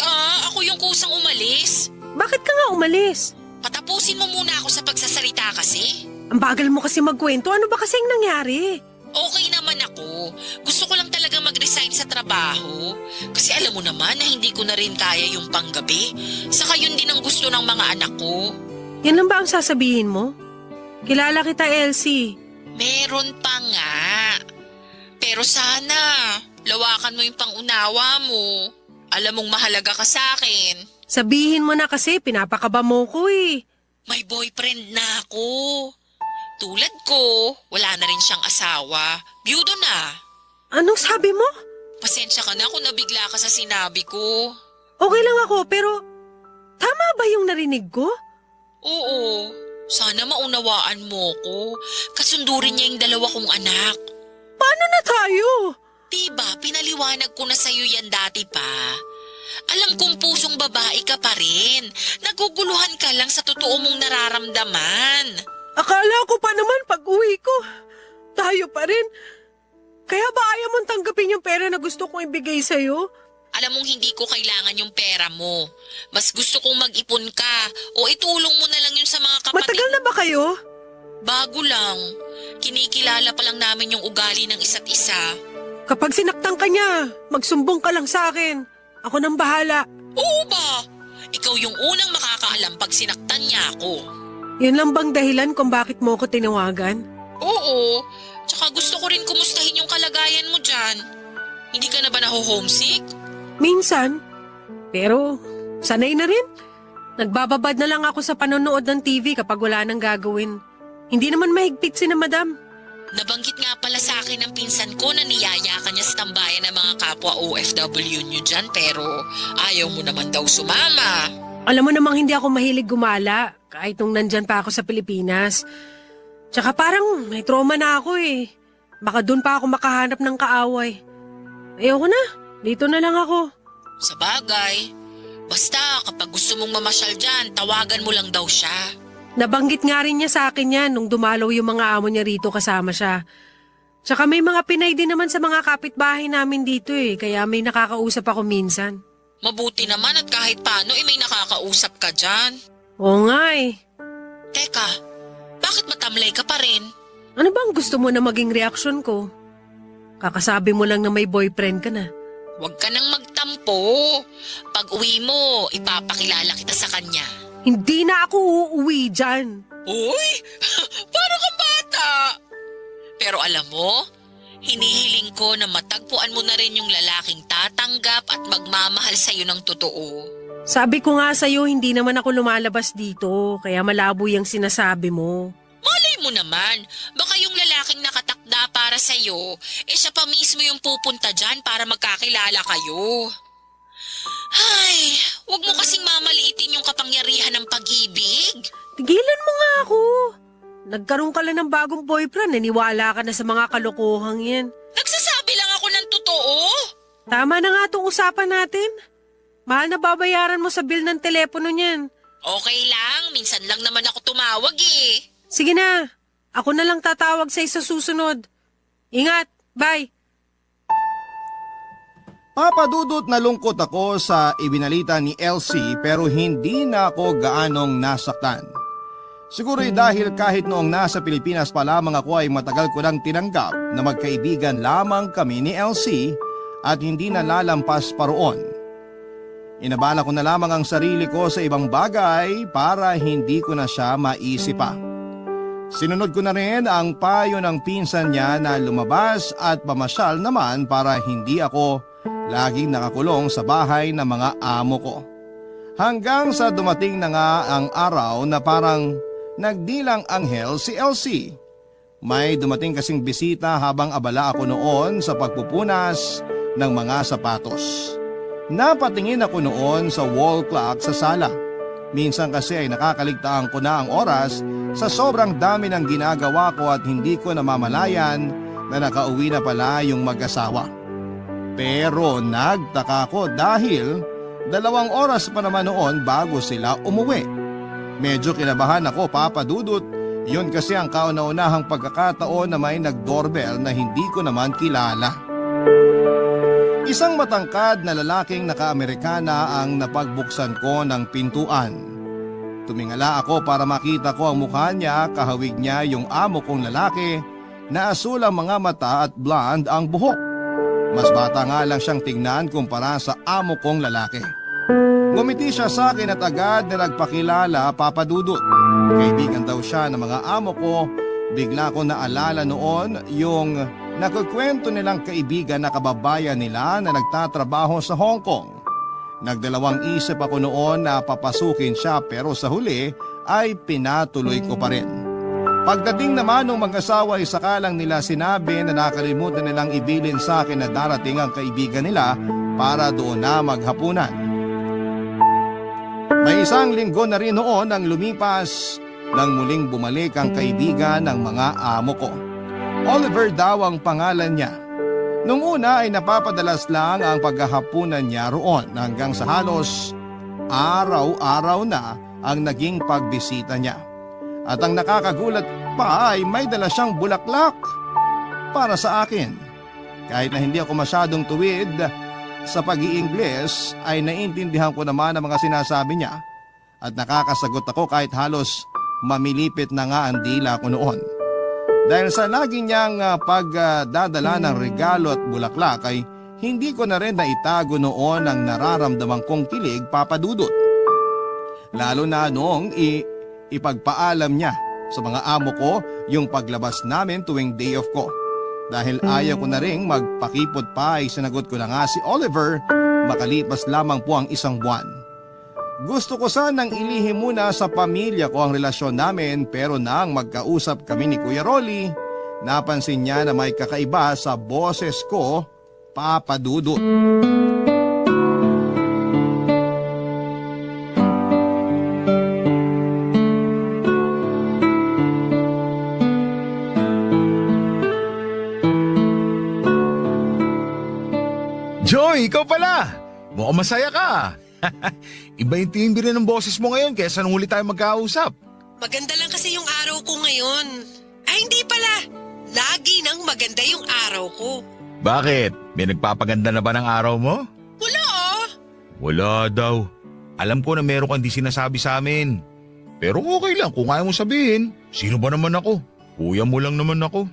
ako yung kusang umalis. Bakit ka nga umalis? Patapusin mo muna ako sa pagsasalita kasi. Ang bagal mo kasi magkwento. Ano ba kasing nangyari? Okay naman ako. Gusto ko lang talaga mag-resign sa trabaho. Kasi alam mo naman na hindi ko na rin kaya yung panggabi. Saka yun din ang gusto ng mga anak ko. Yan lang ba ang sasabihin mo? Kilala kita, Elsie. Meron pa nga. Pero sana, lawakan mo yung pangunawa mo. Alam mong mahalaga ka sa akin. Sabihin mo na kasi, pinapakaba mo ko eh. May boyfriend na ako. Tulad ko, wala na rin siyang asawa. Byudo na. Anong sabi mo? Pasensya ka na kung nabigla ka sa sinabi ko. Okay lang ako, pero tama ba yung narinig ko? Oo, sana maunawaan mo ko. Kasundurin niya yung 2 kong anak. Paano na tayo? Diba, pinaliwanag ko na sa'yo yan dati pa. Alam kong pusong babae ka pa rin. Naguguluhan ka lang sa totoo mong nararamdaman. Akala ko pa naman pag uwi ko, tayo pa rin. Kaya ba ayaw mong tanggapin yung pera na gusto kong ibigay sa'yo? Alam mong hindi ko kailangan yung pera mo. Mas gusto kong mag-ipon ka o itulong mo na lang yun sa mga kapatid. Matagal na ba kayo? Bago lang. Kinikilala pa lang namin yung ugali ng isa't isa. Kapag sinaktan ka niya, magsumbong ka lang sa akin. Ako nang bahala. Oo ba? Ikaw yung unang makakaalam pag sinaktan niya ako. Yun lang bang dahilan kung bakit mo ko tinawagan? Oo. Tsaka gusto ko rin kumustahin yung kalagayan mo dyan. Hindi ka na ba naho-homesick? Minsan. Pero sanay na rin. Nagbababad na lang ako sa panonood ng TV kapag wala nang gagawin. Hindi naman mahigpit si na madam. Nabanggit nga pala sa akin ng pinsan ko na niyaya ka niya sa tambayan ng mga kapwa OFW nyo dyan pero ayaw mo naman daw sumama. Alam mo namang hindi ako mahilig gumala kahit nung nandyan pa ako sa Pilipinas. Tsaka parang may trauma na ako eh. Baka doon pa ako makahanap ng kaaway. Ayoko na. Dito na lang ako. Sa bagay. Basta kapag gusto mong mamasyal dyan, tawagan mo lang daw siya. Nabanggit nga rin niya sa akin yan nung dumalaw yung mga amo niya rito kasama siya. Tsaka may mga Pinay din naman sa mga kapitbahay namin dito eh. Kaya may nakakausap ako minsan. Mabuti naman at kahit paano may nakakausap ka dyan. Oo nga eh. Teka, bakit matamlay ka pa rin? Ano bang gusto mo na maging reaksyon ko? Kakasabi mo lang na may boyfriend ka na. Huwag ka nang magtampo. Pag uwi mo, ipapakilala kita sa kanya. Hindi na ako uuwi dyan. Uy, parang kang bata. Pero alam mo, hinihiling ko na matagpuan mo na rin yung lalaking tatanggap at magmamahal sa'yo ng totoo. Sabi ko nga sa'yo, hindi naman ako lumalabas dito, kaya malabo yung sinasabi mo. Malay mo naman, baka yung lalaking nakatakda para sa'yo, siya pa mismo yung pupunta dyan para magkakilala kayo. Ay, wag mo kasing mamaliitin yung kapangyarihan ng pag-ibig. Tigilan mo nga ako. Nagkaroon ka lang ng bagong boyfriend, naniwala ka na sa mga kalokohang yan. Nagsasabi lang ako ng totoo. Tama na nga itong usapan natin. Mahal na babayaran mo sa bill ng telepono niyan. Okay lang, minsan lang naman ako tumawag eh. Sige na, ako na lang tatawag sa susunod. Ingat, bye. Papadudot na lungkot ako sa ibinalita ni Elsie pero hindi na ako gaanong nasaktan. Siguro'y dahil kahit noong nasa Pilipinas pa lamang ako ay matagal ko nang tinanggap na magkaibigan lamang kami ni Elsie at hindi na lalampas pa roon. Inabala ko na lamang ang sarili ko sa ibang bagay para hindi ko na siya maisip pa. Sinunod ko na rin ang payo ng pinsan niya na lumabas at pamasyal naman para hindi ako laging nakakulong sa bahay ng mga amo ko. Hanggang sa dumating na nga ang araw na parang nagdilang anghel si Elsie. May dumating kasing bisita habang abala ako noon sa pagpupunas ng mga sapatos. Napatingin ako noon sa wall clock sa sala. Minsan kasi ay nakakaligtaan ko na ang oras sa sobrang dami ng ginagawa ko at hindi ko namamalayan na nakauwi na pala yung mag-asawa. Pero nagtaka ko dahil 2 oras pa naman noon bago sila umuwi. Medyo kinabahan ako, Papa Dudut. Yun kasi ang kauna-unahang pagkakataon na may nag-doorbell na hindi ko naman kilala. Isang matangkad na lalaking naka-Amerikana ang napagbuksan ko ng pintuan. Tumingala ako para makita ko ang mukha niya, kahawig niya yung amo kong lalaki na asul ang mga mata at blonde ang buhok. Mas bata nga lang siyang tingnan kumpara sa amo kong lalaki. Ngumiti siya sa akin at agad na nagpakilala, Papa Dudut. Kaibigan daw siya ng mga amo ko. Bigla ko naalala noon yung nakukwento nilang kaibigan na kababayan nila na nagtatrabaho sa Hong Kong. Nagdalawang isip ako noon na papasukin siya pero sa huli ay pinatuloy ko pa rin. Pagdating naman ng mag-asawa ay sakalang nila sinabi na nakalimutan nilang ibilin sa akin na darating ang kaibigan nila para doon na maghapunan. May 1 linggo na rin noon ang lumipas nang muling bumalik ang kaibigan ng mga amo ko. Oliver daw ang pangalan niya. Nung una ay napapadalas lang ang paghahapunan niya roon hanggang sa halos araw-araw na ang naging pagbisita niya. At ang nakakagulat pa ay may dala siyang bulaklak para sa akin. Kahit na hindi ako masyadong tuwid sa pag-iingles ay naiintindihan ko naman ang mga sinasabi niya at nakakasagot ako kahit halos mamilipit na nga ang dila ko noon. Dahil sa lagi niyang pagdadala ng regalo at bulaklak ay hindi ko na rin naitago noon ang nararamdaman kong kilig, Papa Dudut. Lalo na noong ipagpaalam niya sa mga amo ko yung paglabas namin tuwing day off ko. Dahil ayaw ko na ring magpakipot pa ay sinagot ko na nga si Oliver makalipas lamang po ang isang buwan. Gusto ko sanang ilihim muna sa pamilya ko ang relasyon namin pero nang magkausap kami ni Kuya Rolly, napansin niya na may kakaiba sa boses ko, Papa Dudut. Joy, ikaw pala! Mukhang masaya ka. Iba yung timbre ng boses mo ngayon kaysa nung huli tayo magkausap. Maganda lang kasi yung araw ko ngayon. Ay, hindi pala. Lagi nang maganda yung araw ko. Bakit? May nagpapaganda na ba ng araw mo? Wala ah. Wala daw. Alam ko na meron kang di sinasabi sa amin. Pero okay lang kung ayaw mo sabihin. Sino ba naman ako? Kuya mo lang naman ako.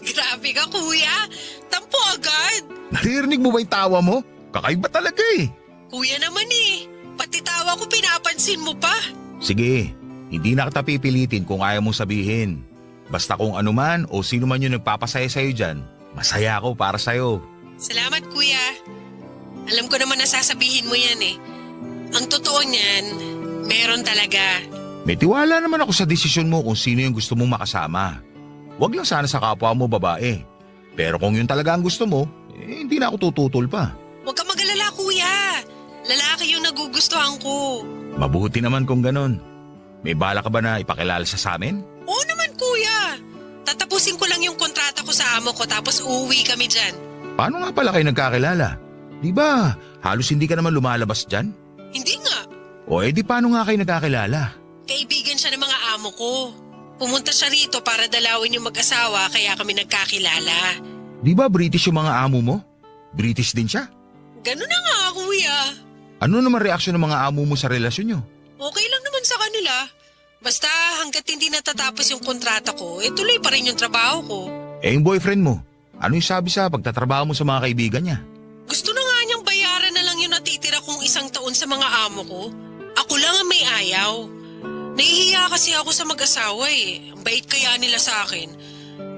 Grabe ka, kuya. Tampo agad. Naririnig mo ba yung tawa mo? Kakaiba talaga eh. Kuya naman eh. Pati tawa ko pinapansin mo pa. Sige, hindi na kita pipilitin kung ayaw mong sabihin. Basta kung ano man o sino man yung nagpapasaya sa'yo dyan, masaya ako para sa'yo. Salamat, kuya. Alam ko naman na sasabihin mo yan eh. Ang totoo niyan, meron talaga. May tiwala naman ako sa desisyon mo kung sino yung gusto mong makasama. Huwag lang sana sa kapwa mo babae. Pero kung yun talaga ang gusto mo, hindi na ako tututol pa. Huwag ka mag-alala, kuya. Lalaki yung nagugustuhan ko. Mabuti naman kung ganon. May bala ka ba na ipakilala siya sa amin? Oo naman, kuya. Tatapusin ko lang yung kontrata ko sa amo ko tapos uuwi kami dyan. Paano nga pala kayo nagkakilala? Di ba, halos hindi ka naman lumalabas dyan? Hindi nga. O edi paano nga kayo nagkakilala? Kaibigan siya ng mga amo ko. Pumunta siya rito para dalawin yung mag-asawa kaya kami nagkakilala. Di ba British yung mga amo mo? British din siya? Ganun na nga, kuya. Ano naman reaksyon ng mga amo mo sa relasyon nyo? Okay lang naman sa kanila. Basta hanggat hindi natatapos yung kontrata ko, tuloy pa rin yung trabaho ko. Eh yung boyfriend mo, ano yung sabi sa pagtatrabaho mo sa mga kaibigan niya? Gusto na nga niyang bayaran na lang yung natitira kong 1 taon sa mga amo ko. Ako lang ang may ayaw. Nahihiya kasi ako sa mag-asawa eh. Ang bait kaya nila sa akin.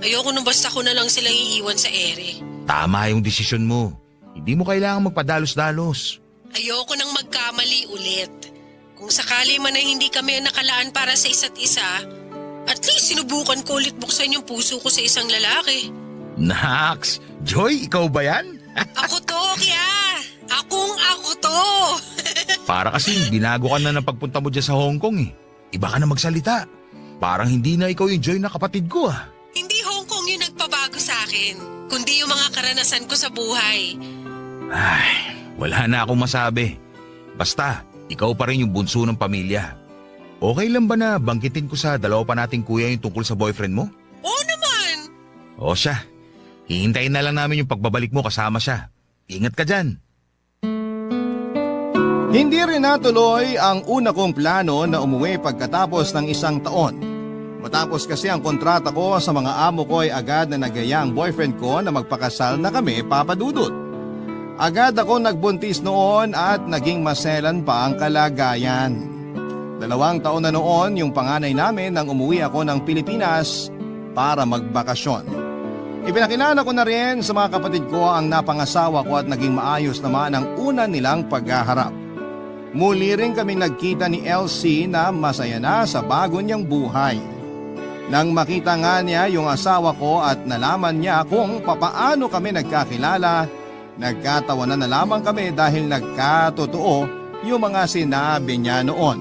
Ayoko nung basta ko na lang silang iiwan sa ere. Tama yung desisyon mo. Hindi mo kailangang magpadalos-dalos. Ayoko nang magkamali ulit. Kung sakali man ay hindi kami nakalaan para sa isa't isa, at least sinubukan ko ulit buksan yung puso ko sa isang lalaki. Naks! Joy, ikaw ba yan? Ako to, kaya! Ako to! Para kasi binago ka na ng pagpunta mo dyan sa Hong Kong eh. Iba ka na magsalita. Parang hindi na ikaw yung Joy na kapatid ko ah. Hindi Hong Kong yung nagpabago sa akin, kundi yung mga karanasan ko sa buhay. Ay, wala na akong masabi. Basta, ikaw pa rin yung bunso ng pamilya. Okay lang ba na bangkitin ko sa dalawa pa nating kuya yung tungkol sa boyfriend mo? Oo naman! O siya, hihintayin na lang namin yung pagbabalik mo kasama siya. Ingat ka dyan. Hindi rin natuloy ang una kong plano na umuwi pagkatapos ng 1 taon. Matapos kasi ang kontrata ko sa mga amo ko ay agad na nagaya ang boyfriend ko na magpakasal na kami, Papa Dudut. Agad ako nagbuntis noon at naging maselan pa ang kalagayan. 2 taon na noon yung panganay namin nang umuwi ako ng Pilipinas para magbakasyon. Ipinakilala ko na rin sa mga kapatid ko ang napangasawa ko at naging maayos naman ang una nilang paghaharap. Muli rin kaming nagkita ni Elsie na masaya na sa bago niyang buhay. Nang makita nga niya yung asawa ko at nalaman niya kung papaano kami nagkakilala, nagkatawanan na lamang kami dahil nagkatotoo yung mga sinabi niya noon.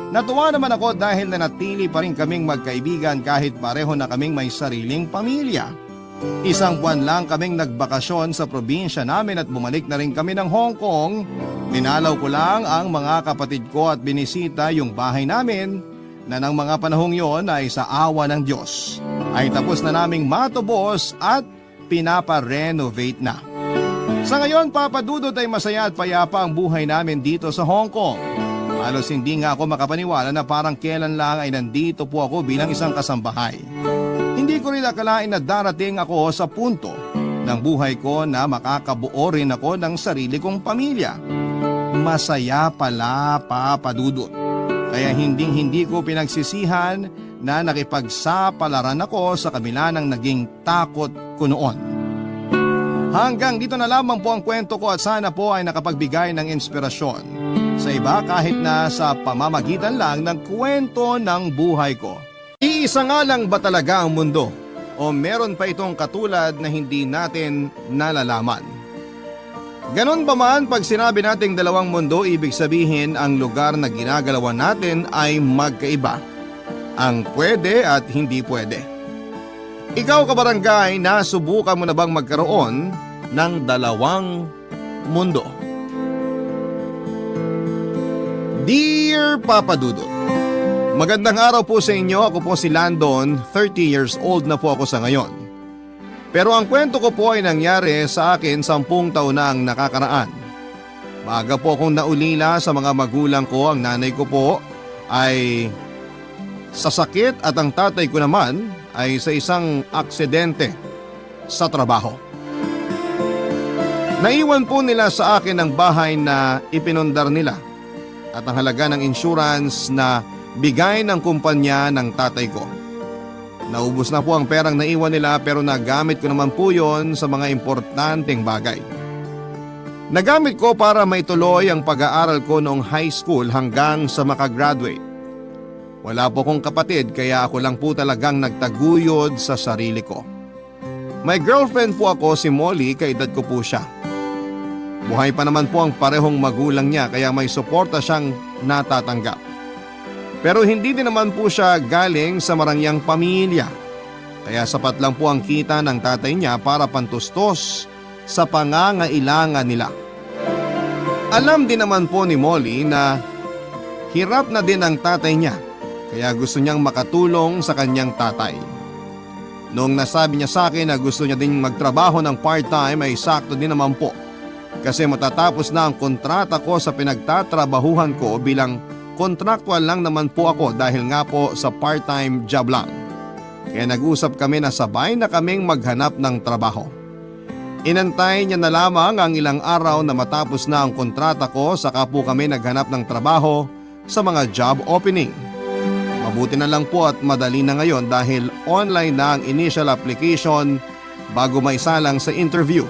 Natuwa naman ako dahil nanatili pa rin kaming magkaibigan kahit pareho na kaming may sariling pamilya. 1 buwan lang kaming nagbakasyon sa probinsya namin at bumalik na rin kami ng Hong Kong. Dinalaw ko lang ang mga kapatid ko at binisita yung bahay namin na ng mga panahong yon ay sa awa ng Diyos ay tapos na naming matubos at pinapa-renovate na. Sa ngayon, Papa Dudut, ay masaya at payapa ang buhay namin dito sa Hong Kong. Halos hindi nga ako makapaniwala na parang kailan lang ay nandito po ako bilang isang kasambahay. Hindi ko rin akalain na darating ako sa punto ng buhay ko na makakabuo rin ako ng sarili kong pamilya. Masaya pala, Papa Dudut. Kaya hindi ko pinagsisihan na nakipagsapalaran ako sa kabila ng naging takot ko noon. Hanggang dito na lamang po ang kwento ko at sana po ay nakapagbigay ng inspirasyon sa iba kahit na sa pamamagitan lang ng kwento ng buhay ko. Iisa nga lang ba talaga ang mundo? O meron pa itong katulad na hindi natin nalalaman? Ganon ba man pag sinabi nating dalawang mundo, ibig sabihin ang lugar na ginagalawan natin ay magkaiba. Ang pwede at hindi pwede. Ikaw, kabarangay, nasubukan mo na bang magkaroon ng dalawang mundo? Dear Papa Dudut, magandang araw po sa inyo. Ako po si Landon, 30 years old na po ako sa ngayon. Pero ang kwento ko po ay nangyari sa akin 10 taon na ang nakakaraan. Maaga po akong naulila sa mga magulang ko. Ang nanay ko po ay sa sakit at ang tatay ko naman ay sa isang aksidente sa trabaho. Naiwan po nila sa akin ang bahay na ipinundar nila at ang halaga ng insurance na bigay ng kumpanya ng tatay ko. Naubos na po ang perang naiwan nila pero nagamit ko naman po yon sa mga importanteng bagay. Nagamit ko para maituloy ang pag-aaral ko noong high school hanggang sa makagraduate. Wala po akong kapatid kaya ako lang po talagang nagtaguyod sa sarili ko. May girlfriend po ako, si Molly, kaedad ko po siya. Buhay pa naman po ang parehong magulang niya kaya may suporta siyang natatanggap. Pero hindi din naman po siya galing sa marangyang pamilya. Kaya sapat lang po ang kita ng tatay niya para pantustos sa pangangailangan nila. Alam din naman po ni Molly na hirap na din ang tatay niya. Kaya gusto niyang makatulong sa kanyang tatay. Noong nasabi niya sa akin na gusto niya din magtrabaho ng part-time ay sakto din naman po. Kasi matatapos na ang kontrata ko sa pinagtatrabahuhan ko bilang kontraktual lang naman po ako dahil nga po sa part-time job lang. Kaya nag-usap kami na sabay na kaming maghanap ng trabaho. Inantay niya na lamang ang ilang araw na matapos na ang kontrata ko saka po kami naghanap ng trabaho sa mga job opening. Mabuti na lang po at madali na ngayon dahil online na ang initial application bago maisalang sa interview.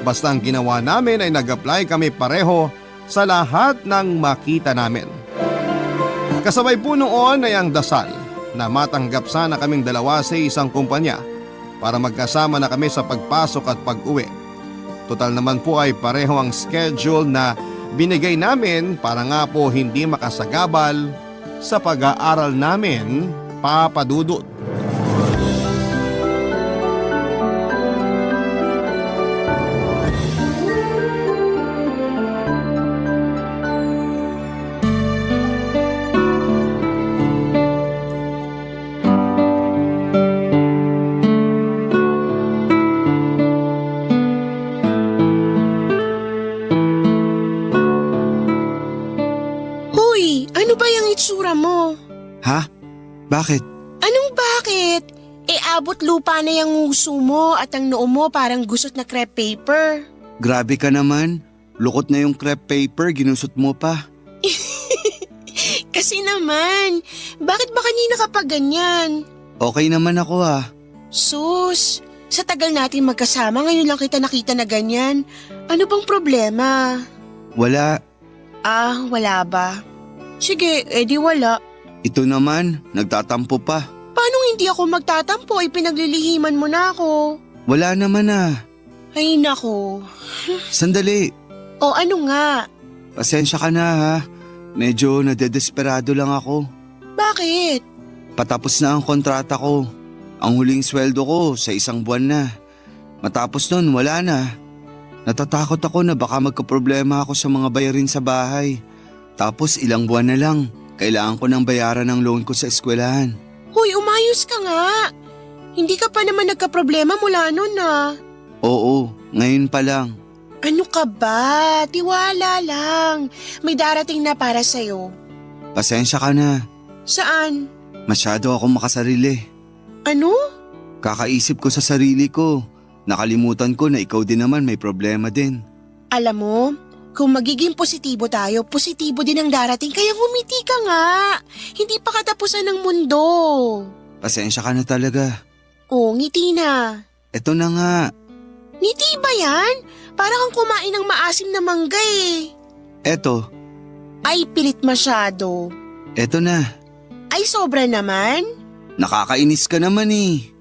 Basta ang ginawa namin ay nag-apply kami pareho sa lahat ng makita namin. Kasabay po noon ay ang dasal na matanggap sana kaming dalawa sa isang kumpanya para magkasama na kami sa pagpasok at pag-uwi. Total naman po ay pareho ang schedule na binigay namin para nga po hindi makasagabal sa pag-aaral namin, Papa Dudut. Ano ba yung itsura mo? Ha? Bakit? Anong bakit? Abot lupa na yung nguso mo at ang noo mo parang gusot na crepe paper. Grabe ka naman. Lukot na yung crepe paper, ginusot mo pa. Kasi naman, bakit ba kanina ka pa ganyan? Okay naman ako ah. Sus, sa tagal natin magkasama ngayon lang kita nakita na ganyan. Ano bang problema? Wala. Ah, wala ba? Sige, edi wala. Ito naman, nagtatampo pa. Paano hindi ako magtatampo? Pinaglilihiman mo na ako. Wala naman ah. Ay nako. Sandali. O ano nga? Pasensya ka na ha. Medyo nadedesperado lang ako. Bakit? Patapos na ang kontrata ko. Ang huling sweldo ko sa 1 buwan na. Matapos nun, wala na. Natatakot ako na baka magkaproblema ako sa mga bayarin sa bahay. Tapos ilang buwan na lang, Kailangan ko ng bayaran ng loan ko sa eskwelahan. Hoy, umayos ka nga. Hindi ka pa naman nagka-problema mula nun Oo, ngayon pa lang. Ano ka ba? Tiwala lang. May darating na para sa'yo. Pasensya ka na. Saan? Masyado ako makasarili. Ano? Kakaisip ko sa sarili ko. Nakalimutan ko na ikaw din naman may problema din. Alam mo, kung magiging positibo tayo, positibo din ang darating. Kaya ngumiti ka nga. Hindi pa katapusan ng mundo. Pasensya ka na talaga. Oh, ngiti na. Eto na nga. Ngiti ba yan? Para kang kumain ng maasim na mangga eh. Eto, Ay, pilit masyado. eto na. Ay, sobra naman. Nakakainis ka naman eh.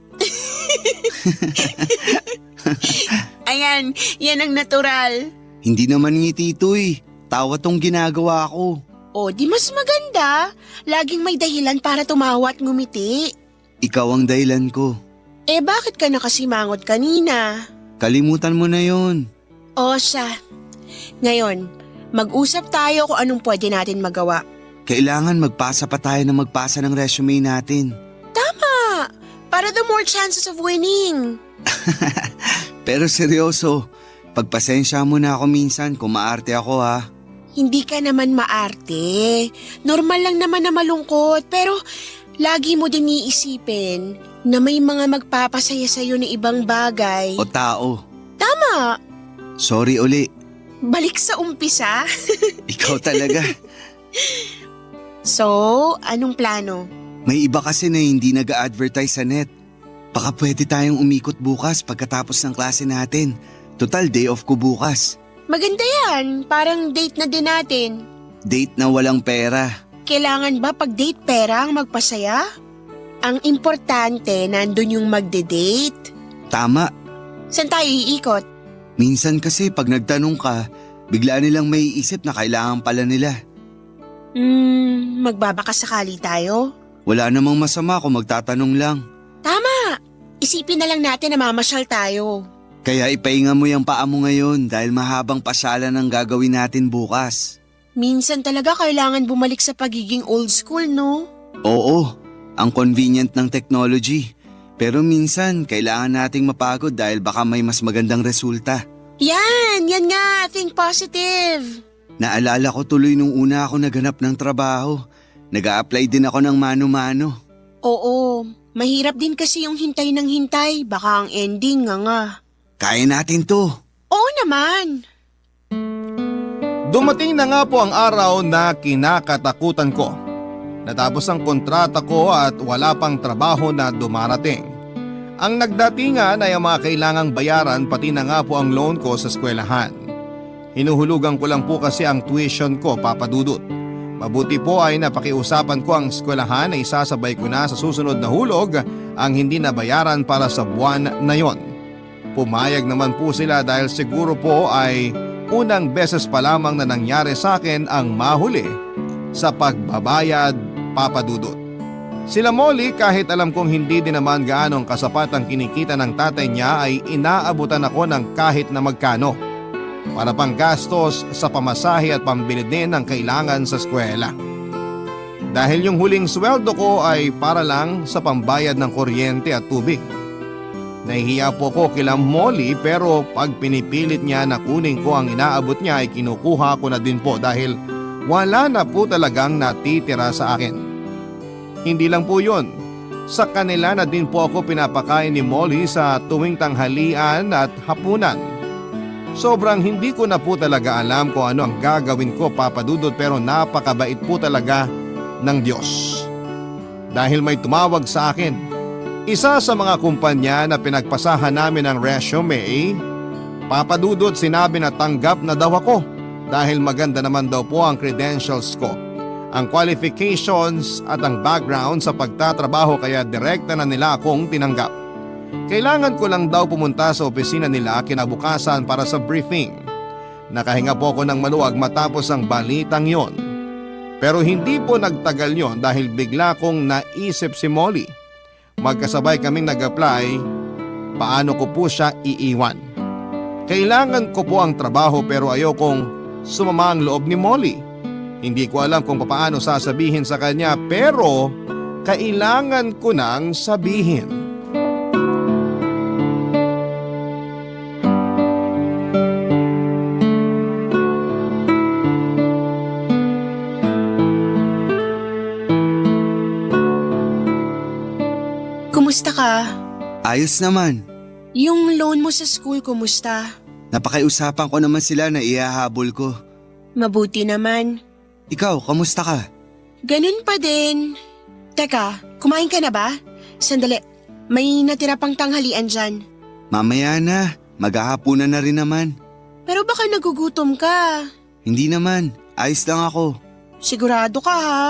Ayan, yan ang natural. Hindi naman ngiti ito eh. Tawa tong ginagawa ko. O, di mas maganda. Laging may dahilan para tumawa at ngumiti. Ikaw ang dahilan ko. Eh, bakit ka nakasimangot kanina? Kalimutan mo na yon. O siya. Ngayon, mag-usap tayo kung anong pwede natin magawa. Kailangan magpasa pa tayo ng magpasa ng resume natin. Para the more chances of winning. Pero seryoso, pagpasensya mo na ako minsan kung maarte ako ha. Hindi ka naman maarte. Normal lang naman na malungkot. Pero lagi mo din iisipin na may mga magpapasaya sa'yo ng ibang bagay. O tao. Tama. Sorry uli. Balik sa umpisa. Ikaw talaga. So, anong plano? May iba kasi na hindi nag-a-advertise sa net. Baka pwede tayong umikot bukas pagkatapos ng klase natin. Total day off ko bukas. Maganda yan. Parang date na din natin. Date na walang pera. Kailangan ba pag date pera ang magpasaya? Ang importante, nandun yung magde-date. Tama. Saan tayo iikot? Minsan kasi pag nagtanong ka, bigla nilang may isip na kailangan pala nila. Magbabakasakali tayo? Wala namang masama kung magtatanong lang. Tama! Isipin na lang natin na mamasyal tayo. Kaya ipahinga mo yung paa mo ngayon dahil mahabang pasyalan ang gagawin natin bukas. Minsan talaga kailangan bumalik sa pagiging old school, no? Oo, ang convenient ng technology. Pero minsan kailangan nating mapagod dahil baka may mas magandang resulta. Yan nga, think positive. Naalala ko tuloy nung una ako naghanap ng trabaho. Nag-a-apply din ako ng mano-mano. Oo, mahirap din kasi yung hintay ng hintay. Baka ang ending nga. Kaya natin to. Oo naman. Dumating na nga po ang araw na kinakatakutan ko. Natapos ang kontrata ko at wala pang trabaho na dumarating. Ang nagdatingan ay ang mga kailangang bayaran pati na nga po ang loan ko sa eskwelahan. Hinuhulugan ko lang po kasi ang tuition ko, Papa Dudut. Mabuti po ay napakiusapan ko ang eskwelahan na isasabay ko na sa susunod na hulog ang hindi nabayaran para sa buwan na yon. Pumayag naman po sila dahil siguro po ay unang beses pa lamang na nangyari sa akin ang mahuli sa pagbabayad, Papa Dudut. Sila Molly, kahit alam kong hindi din naman gaanong kasapat ang kinikita ng tatay niya, ay inaabutan ako ng kahit na magkano para pang gastos sa pamasahe at pambili din ng kailangan sa eskwela. Dahil yung huling sweldo ko ay para lang sa pambayad ng kuryente at tubig. Nahihiya po ko kila Molly pero pag pinipilit niya na kunin ko ang inaabot niya ay kinukuha ko na din po dahil wala na po talagang natitira sa akin. Hindi lang po yun, sa kanila na din po ako pinapakain ni Molly sa tuwing tanghalian at hapunan. Sobrang hindi ko na po talaga alam kung ano ang gagawin ko, Papa Dudut, pero napakabait po talaga ng Diyos. Dahil may tumawag sa akin, isa sa mga kumpanya na pinagpasahan namin ng resume, Papa Dudut, sinabi na tanggap na daw ako dahil maganda naman daw po ang credentials ko, ang qualifications at ang background sa pagtatrabaho kaya direkta na nila akong tinanggap. Kailangan ko lang daw pumunta sa opisina nila kinabukasan para sa briefing. Nakahinga po ako ng maluwag matapos ang balitang yon. Pero hindi po nagtagal yon dahil bigla kong naisip si Molly. Magkasabay kaming nag-apply, paano ko po siya iiwan. Kailangan ko po ang trabaho pero ayokong sumama ang loob ni Molly. Hindi ko alam kung paano sasabihin sa kanya pero kailangan ko nang sabihin. Kumusta ka? Ayos naman. Yung loan mo sa school, kumusta? Napakiusapan ko naman sila na ihahabol ko. Mabuti naman. Ikaw, kamusta ka? Ganun pa din. Teka, kumain ka na ba? Sandali, may natira pang tanghalian dyan. Mamaya na, maghahapunan na rin naman. Pero baka nagugutom ka. Hindi naman, ayos lang ako. Sigurado ka ha?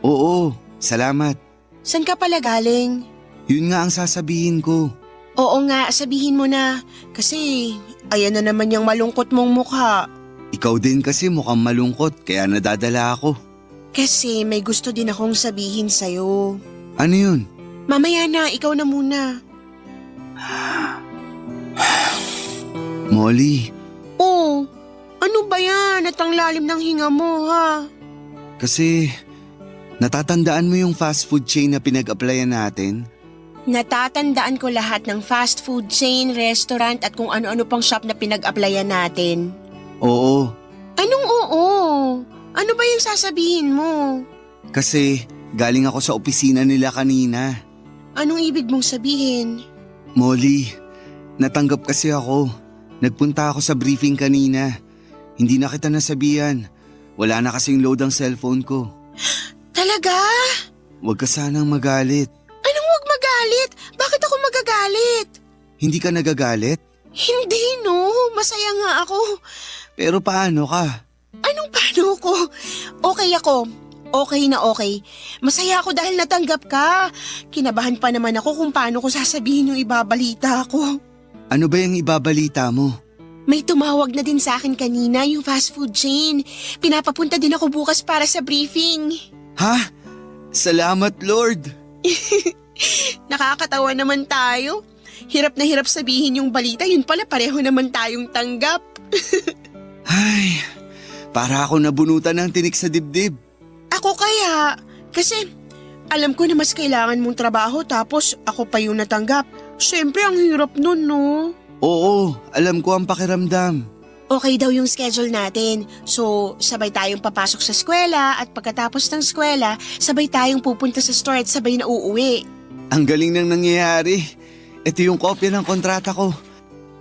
Oo, salamat. San ka pala galing? Yun nga ang sasabihin ko. Oo nga, sabihin mo na. Kasi ayan na naman yung malungkot mong mukha. Ikaw din kasi mukhang malungkot kaya nadadala ako. Kasi may gusto din akong sabihin sa'yo. Ano yun? Mamaya na, ikaw na muna. Molly, Oh, ano ba yan? At ang lalim ng hinga mo ha? kasi natatandaan mo yung fast food chain na pinag-applyan natin? Natatandaan ko lahat ng fast food chain, restaurant at kung ano-ano pang shop na pinag-applyan natin. Oo, Anong oo? Ano ba yung sasabihin mo? kasi galing ako sa opisina nila kanina. Anong ibig mong sabihin? Molly, natanggap kasi ako. Nagpunta ako sa briefing kanina. Hindi na kita nasabihan. Wala na kasing load ang cellphone ko. Talaga? Huwag ka sanang magalit. Anong wag magalit? Bakit ako magagalit? Hindi ka nagagalit? Hindi no, masaya nga ako. Pero paano ka? Anong paano ko? Okay ako. Okay na okay. Masaya ako dahil natanggap ka. Kinabahan pa naman ako kung paano ko sasabihin yung ibabalita ko. Ano ba yung ibabalita mo? May tumawag na din sa akin kanina yung fast food chain. Pinapapunta din ako bukas para sa briefing. Ha? Salamat Lord! Nakakatawa naman tayo. Hirap na hirap sabihin yung balita, yun pala pareho naman tayong tanggap. Ay, para ako nabunutan ng tinik sa dibdib. Ako kaya, kasi alam ko na mas kailangan mong trabaho tapos ako pa yung natanggap. Siyempre ang hirap nun no. Oo, alam ko ang pakiramdam. Okay daw yung schedule natin. So, sabay tayong papasok sa eskwela at pagkatapos ng eskwela, sabay tayong pupunta sa store at sabay na uuwi. Ang galing nang nangyayari. Ito yung kopya ng kontrata ko.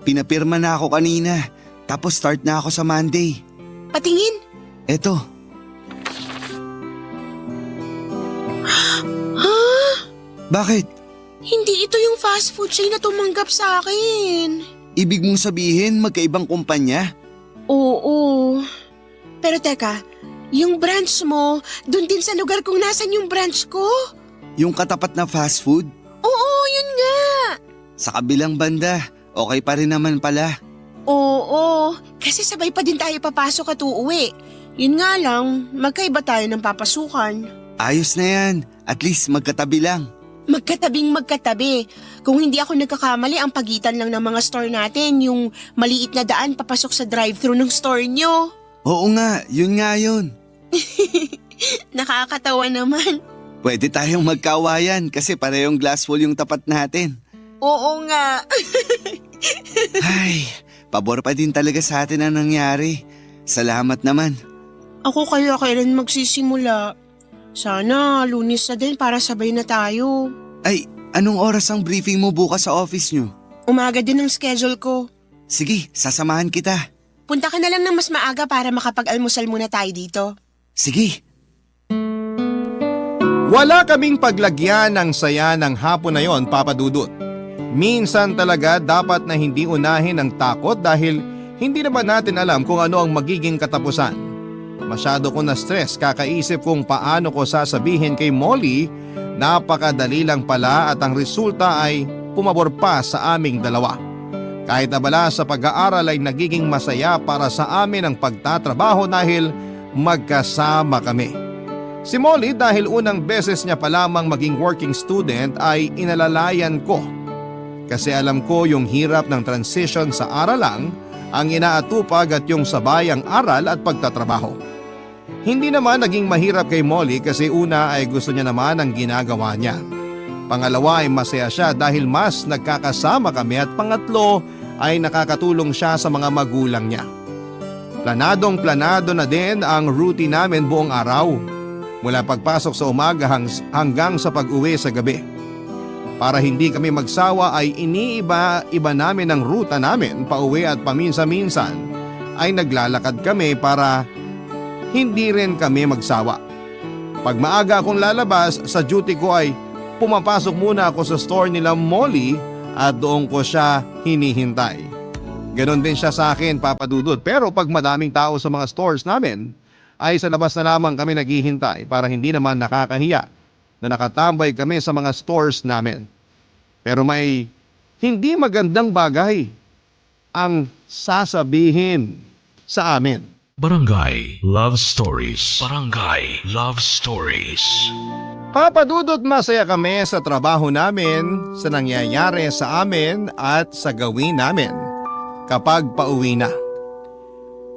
Pinapirma na ako kanina. Tapos start na ako sa Monday. Patingin. Eto, Ha? bakit? Hindi ito yung fast food chain na tumanggap sa akin. Ibig mong sabihin magkaibang kumpanya? Oo. Pero teka, yung branch mo, dun din sa lugar kung nasan yung branch ko? Yung katapat na fast food? Oo, yun nga. Sa kabilang banda, okay pa rin naman pala. Oo, kasi sabay pa din tayo papasok at uuwi. Yun nga lang, magkaiba tayo ng papasukan. Ayos na yan, at least magkatabi lang. Magkatabing magkatabi. Kung hindi ako nagkakamali, ang pagitan lang ng mga store natin, yung maliit na daan papasok sa drive-thru ng store nyo. Oo nga yun. Nakakatawa naman. Pwede tayong magkawayan kasi parehong glass wall yung tapat natin. Oo nga. Ay, pabor pa din talaga sa atin ang nangyari. Salamat naman. Ako kaya kailan magsisimula? Sana Lunes na din para sabay na tayo. Ay, anong oras ang briefing mo bukas sa office nyo? Umaga din ang schedule ko. Sige, sasamahan kita. Punta ka na lang ng mas maaga para makapag-almusal muna tayo dito. Sige. Wala kaming paglagyan ng saya ng hapon na yon, Papa Dudut. Minsan talaga dapat na hindi unahin ang takot dahil hindi naman natin alam kung ano ang magiging katapusan. Masyado ko na stress kakaisip kung paano ko sasabihin kay Molly, napakadali lang pala at ang resulta ay pumabor pa sa aming dalawa. Kahit abala sa pag-aaral ay nagiging masaya para sa amin ang pagtatrabaho dahil magkasama kami. Si Molly dahil unang beses niya pa lamang maging working student ay inalalayan ko. Kasi alam ko yung hirap ng transition sa aralang, ang inaatupag at yung sabayang aral at pagtatrabaho. Hindi naman naging mahirap kay Molly kasi una ay gusto niya naman ang ginagawa niya. Pangalawa ay masaya siya dahil mas nagkakasama kami at pangatlo ay nakakatulong siya sa mga magulang niya. Planadong planado na din ang routine namin buong araw. Mula pagpasok sa umaga hanggang sa pag-uwi sa gabi. Para hindi kami magsawa ay iniiba-iba namin ang ruta namin pauwi at paminsan-minsan ay naglalakad kami para hindi rin kami magsawa. Pag maaga akong lalabas sa duty ko ay pumapasok muna ako sa store nila Molly at doon ko siya hinihintay. Ganon din siya sa akin, Papa Dudut, pero pag madaming tao sa mga stores namin ay sa labas na lamang kami naghihintay para hindi naman nakakahiya na nakatambay kami sa mga stores namin. Pero may hindi magandang bagay ang sasabihin sa amin. Barangay Love Stories. Barangay Love Stories. Papa Dudut, masaya kami sa trabaho namin, sa nangyayari sa amin at sa gawin namin kapag pauwi na.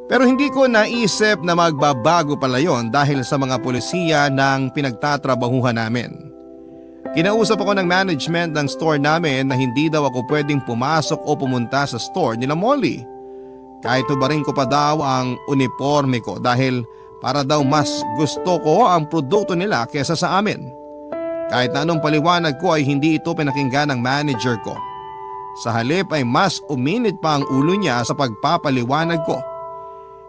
Pero hindi ko naisip na magbabago pala yon dahil sa mga pulisiya ng pinagtatrabahuhan namin. Kinausap ako ng management ng store namin na hindi daw ako pwedeng pumasok o pumunta sa store nila Molly. Kahit tubarin ko pa daw ang uniforme ko dahil para daw mas gusto ko ang produkto nila kesa sa amin. Kahit na anong paliwanag ko ay hindi ito pinakinggan ng manager ko. Sa halip ay mas uminit pa ang ulo niya sa pagpapaliwanag ko.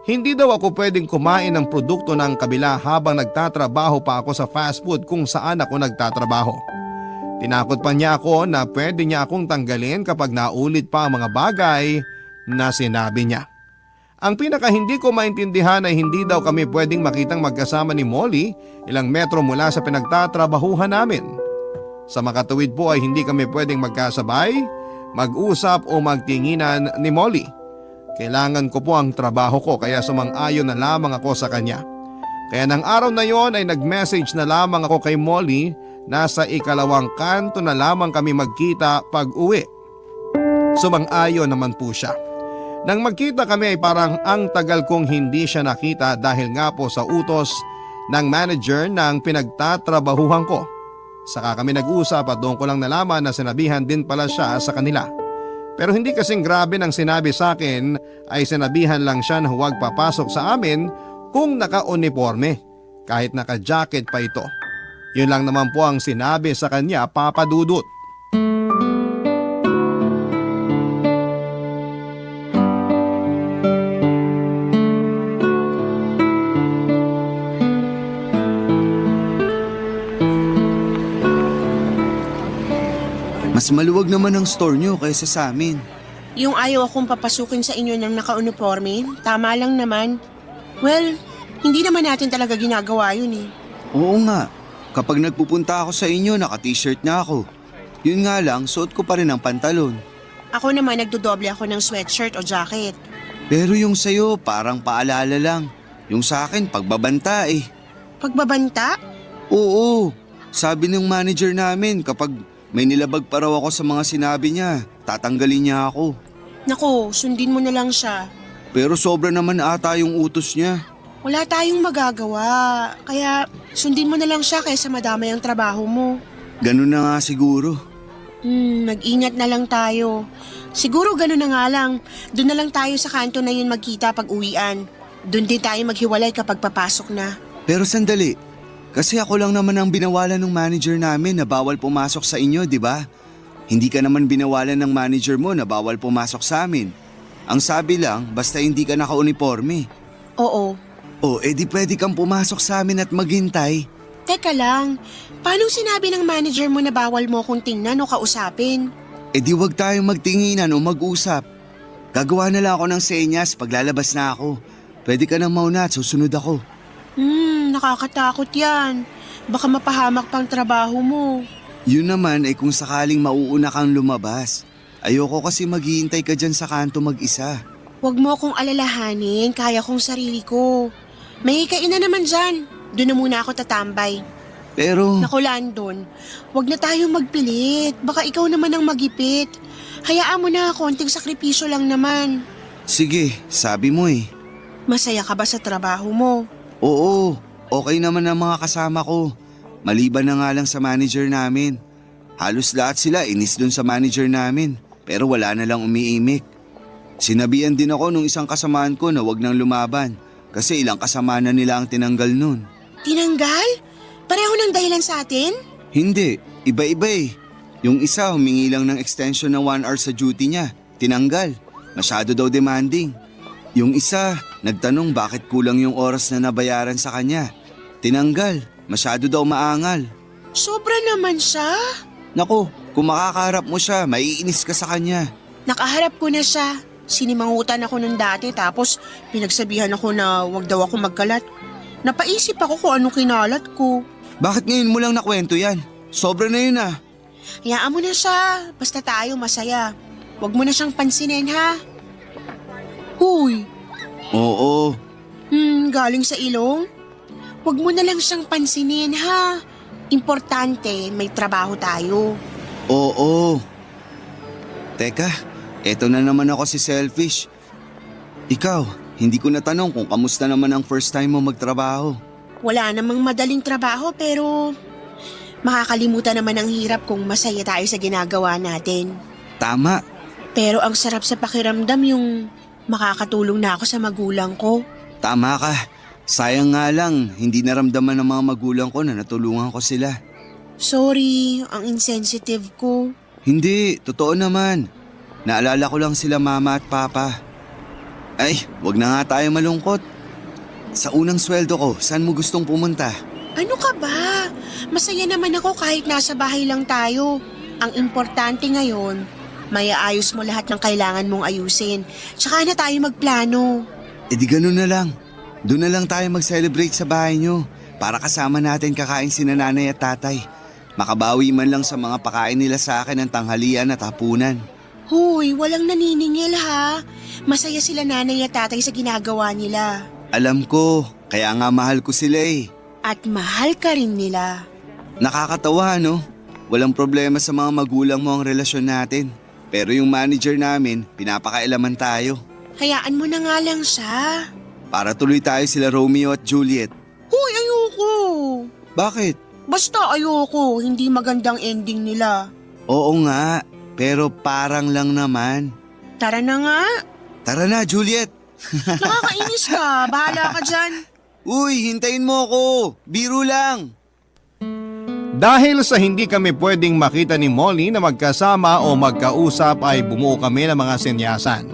Hindi daw ako pwedeng kumain ng produkto ng kabila habang nagtatrabaho pa ako sa fast food kung saan ako nagtatrabaho. Tinakot pa niya ako na pwede niya akong tanggalin kapag naulit pa ang mga bagay na sinabi niya. Ang pinaka hindi ko maintindihan ay hindi daw kami pwedeng makitang magkasama ni Molly ilang metro mula sa pinagtatrabahuhan namin. Sa makatuwid po ay hindi kami pwedeng magkasabay, mag-usap o magtinginan ni Molly. Kailangan ko po ang trabaho ko kaya sumang-ayon na lamang ako sa kanya. Kaya ng araw na yon ay nag-message na lamang ako kay Molly na sa ikalawang kanto na lamang kami magkita pag uwi. Sumang-ayon naman po siya. Nang magkita kami ay parang ang tagal kong hindi siya nakita dahil nga po sa utos ng manager ng pinagtatrabahuhan ko. Saka kami nag-usap at doon ko lang nalaman na sinabihan din pala siya sa kanila. Pero hindi kasing grabe nang sinabi sa akin ay sinabihan lang siya na huwag papasok sa amin kung naka-uniforme kahit naka-jacket pa ito. Yun lang naman po ang sinabi sa kanya, Papa Dudut. Mas maluwag naman ang store nyo kaysa sa amin. Yung ayaw akong papasukin sa inyo ng naka-uniforme, tama lang naman. Well, hindi naman natin talaga ginagawa yun eh. Oo nga, kapag nagpupunta ako sa inyo, naka-t-shirt na ako. Yun nga lang, suot ko pa rin ang pantalon. Ako naman nagdodoble ako ng sweatshirt o jacket. Pero yung sayo, parang paalala lang. Yung sa akin, pagbabanta eh. Pagbabanta? Oo, sabi ng manager namin kapag may nilabag pa raw ako sa mga sinabi niya, tatanggalin niya ako. Naku, sundin mo na lang siya. Pero sobra naman ata yung utos niya. Wala tayong magagawa, kaya sundin mo na lang siya kaysa madamay ang trabaho mo. Ganun na nga siguro. Mag-ingat na lang tayo. Siguro ganun na nga lang, doon na lang tayo sa kanto na yun magkita pag uwian. Doon din tayo maghiwalay kapag papasok na. Pero sandali, kasi ako lang naman ang binawalan ng manager namin na bawal pumasok sa inyo, di ba? Hindi ka naman binawalan ng manager mo na bawal pumasok sa amin. Ang sabi lang, basta hindi ka naka-uniforme. Oo. O, edi pwede kang pumasok sa amin at maghintay. Teka lang, paano sinabi ng manager mo na bawal mo akong tingnan o kausapin? Edi wag tayong magtinginan o mag-usap. Gagawa na lang ako ng senyas pag lalabas na ako. Pwede ka nang mauna at susunod ako. Nakakatakot yan. Baka mapahamak pang trabaho mo. Yun naman ay kung sakaling mauuna kang lumabas. Ayoko kasi maghihintay ka dyan sa kanto mag-isa. Huwag mo akong alalahanin, kaya kong sarili ko. May kain na naman dyan. Doon na muna ako tatambay. Pero... Naku, Landon, huwag na tayong magpilit. Baka ikaw naman ang magipit. Hayaan mo na, konting sakripisyo lang naman. Sige, sabi mo eh. Masaya ka ba sa trabaho mo? Oo, okay naman ang mga kasama ko. Maliban na nga lang sa manager namin. Halos lahat sila inis dun sa manager namin, pero wala na lang umiimik. Sinabihan din ako nung isang kasamaan ko na wag nang lumaban kasi ilang kasama na nila ang tinanggal nun. Tinanggal? Pareho ng dahilan sa atin? Hindi, iba-iba eh. Yung isa humingi lang ng extension ng 1 hour sa duty niya, tinanggal. Masyado daw demanding. Yung isa, nagtanong bakit kulang yung oras na nabayaran sa kanya. Tinanggal, masyado daw maangal. Sobra naman siya. Naku, kung makakaharap mo siya, maiinis ka sa kanya. Nakaharap ko na siya. Sinimangutan ako nung dati tapos pinagsabihan ako na wag daw ako magkalat. Napaisip ako kung anong kinalat ko. Bakit ngayon mo lang nakwento yan? Sobra na yun ah. Hayaan mo na siya. Basta tayo masaya. Huwag mo na siyang pansinin ha. Huy. Oo, Galing sa ilong? Huwag mo na lang siyang pansinin ha. Importante, may trabaho tayo. oo. Teka, eto na naman ako si Selfish. Ikaw, hindi ko natanong kung kamusta naman ang first time mo magtrabaho. Wala namang madaling trabaho pero makakalimutan naman ang hirap kung masaya tayo sa ginagawa natin. Tama, Pero ang sarap sa pakiramdam yung makakatulong na ako sa magulang ko. tama ka. Sayang nga lang, hindi naramdaman ng mga magulang ko na natulungan ko sila. Sorry, ang insensitive ko. Hindi, totoo naman. Naalala ko lang sila mama at papa. Ay, wag na nga tayo malungkot. Sa unang sweldo ko, saan mo gustong pumunta? Ano ka ba? Masaya naman ako kahit nasa bahay lang tayo. Ang importante ngayon, may aayos mo lahat ng kailangan mong ayusin. Tsaka na tayo magplano. E di ganun na lang. Doon na lang tayo mag-celebrate sa bahay nyo para kasama natin kakain sina nanay at tatay. Makabawi man lang sa mga pakain nila sa akin ng tanghalian at hapunan. Huy, walang naniningil ha. Masaya sila nanay at tatay sa ginagawa nila. Alam ko, kaya nga mahal ko sila eh. At mahal ka rin nila. Nakakatawa no? Walang problema sa mga magulang mo ang relasyon natin. Pero yung manager namin, pinapakailaman tayo. Hayaan mo na nga lang siya. Para tuloy tayo sila Romeo at Juliet. Huy, ayoko. Bakit? Basta ayoko, hindi magandang ending nila. Oo nga, pero parang lang naman. Tara na nga. Tara na, Juliet! Nakakainis ka, bahala ka dyan. Uy, hintayin mo ako! Biro lang! Dahil sa hindi kami pwedeng makita ni Molly na magkasama o magkausap ay bumuo kami ng mga senyasan.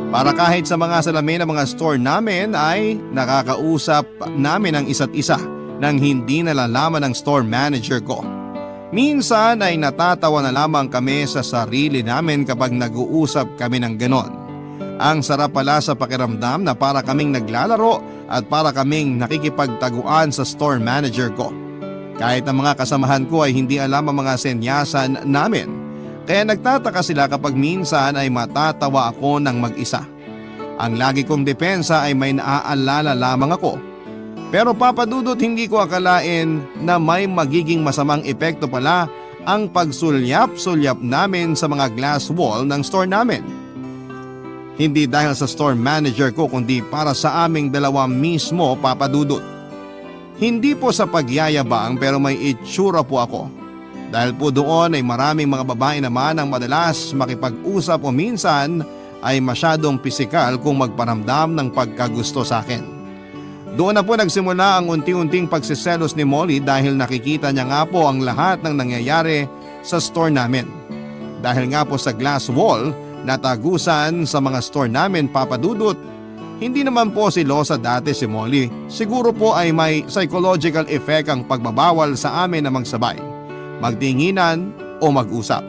Para kahit sa mga salamin ng mga store namin ay nakakausap namin ang isa't isa nang hindi nalalaman ng store manager ko. Minsan ay natatawa na lamang kami sa sarili namin kapag nag-uusap kami ng ganon. Ang sarap pala sa pakiramdam na para kaming naglalaro at para kaming nakikipagtaguan sa store manager ko. Kahit ang mga kasamahan ko ay hindi alam ang mga senyasan namin. Kaya nagtataka sila kapag minsan ay matatawa ako ng mag-isa. Ang lagi kong depensa ay may naaalala lamang ako. Pero papadudot hindi ko akalain na may magiging masamang epekto pala ang pagsulyap-sulyap namin sa mga glass wall ng store namin. Hindi dahil sa store manager ko kundi para sa aming dalawa mismo, papadudot. Hindi po sa pagyayabang pero may itsura po ako. Dahil po doon ay maraming mga babae naman ang madalas makipag-usap o minsan ay masyadong pisikal kung magparamdam ng pagkagusto sa akin. Doon na po nagsimula ang unti-unting pagsiselos ni Molly dahil nakikita niya nga po ang lahat ng nangyayari sa store namin. Dahil nga po sa glass wall na tagusan sa mga store namin, papadudot, hindi naman po silosa dati si Molly. Siguro po ay may psychological effect ang pagbabawal sa amin na magsabay, magtinginan o mag-usap.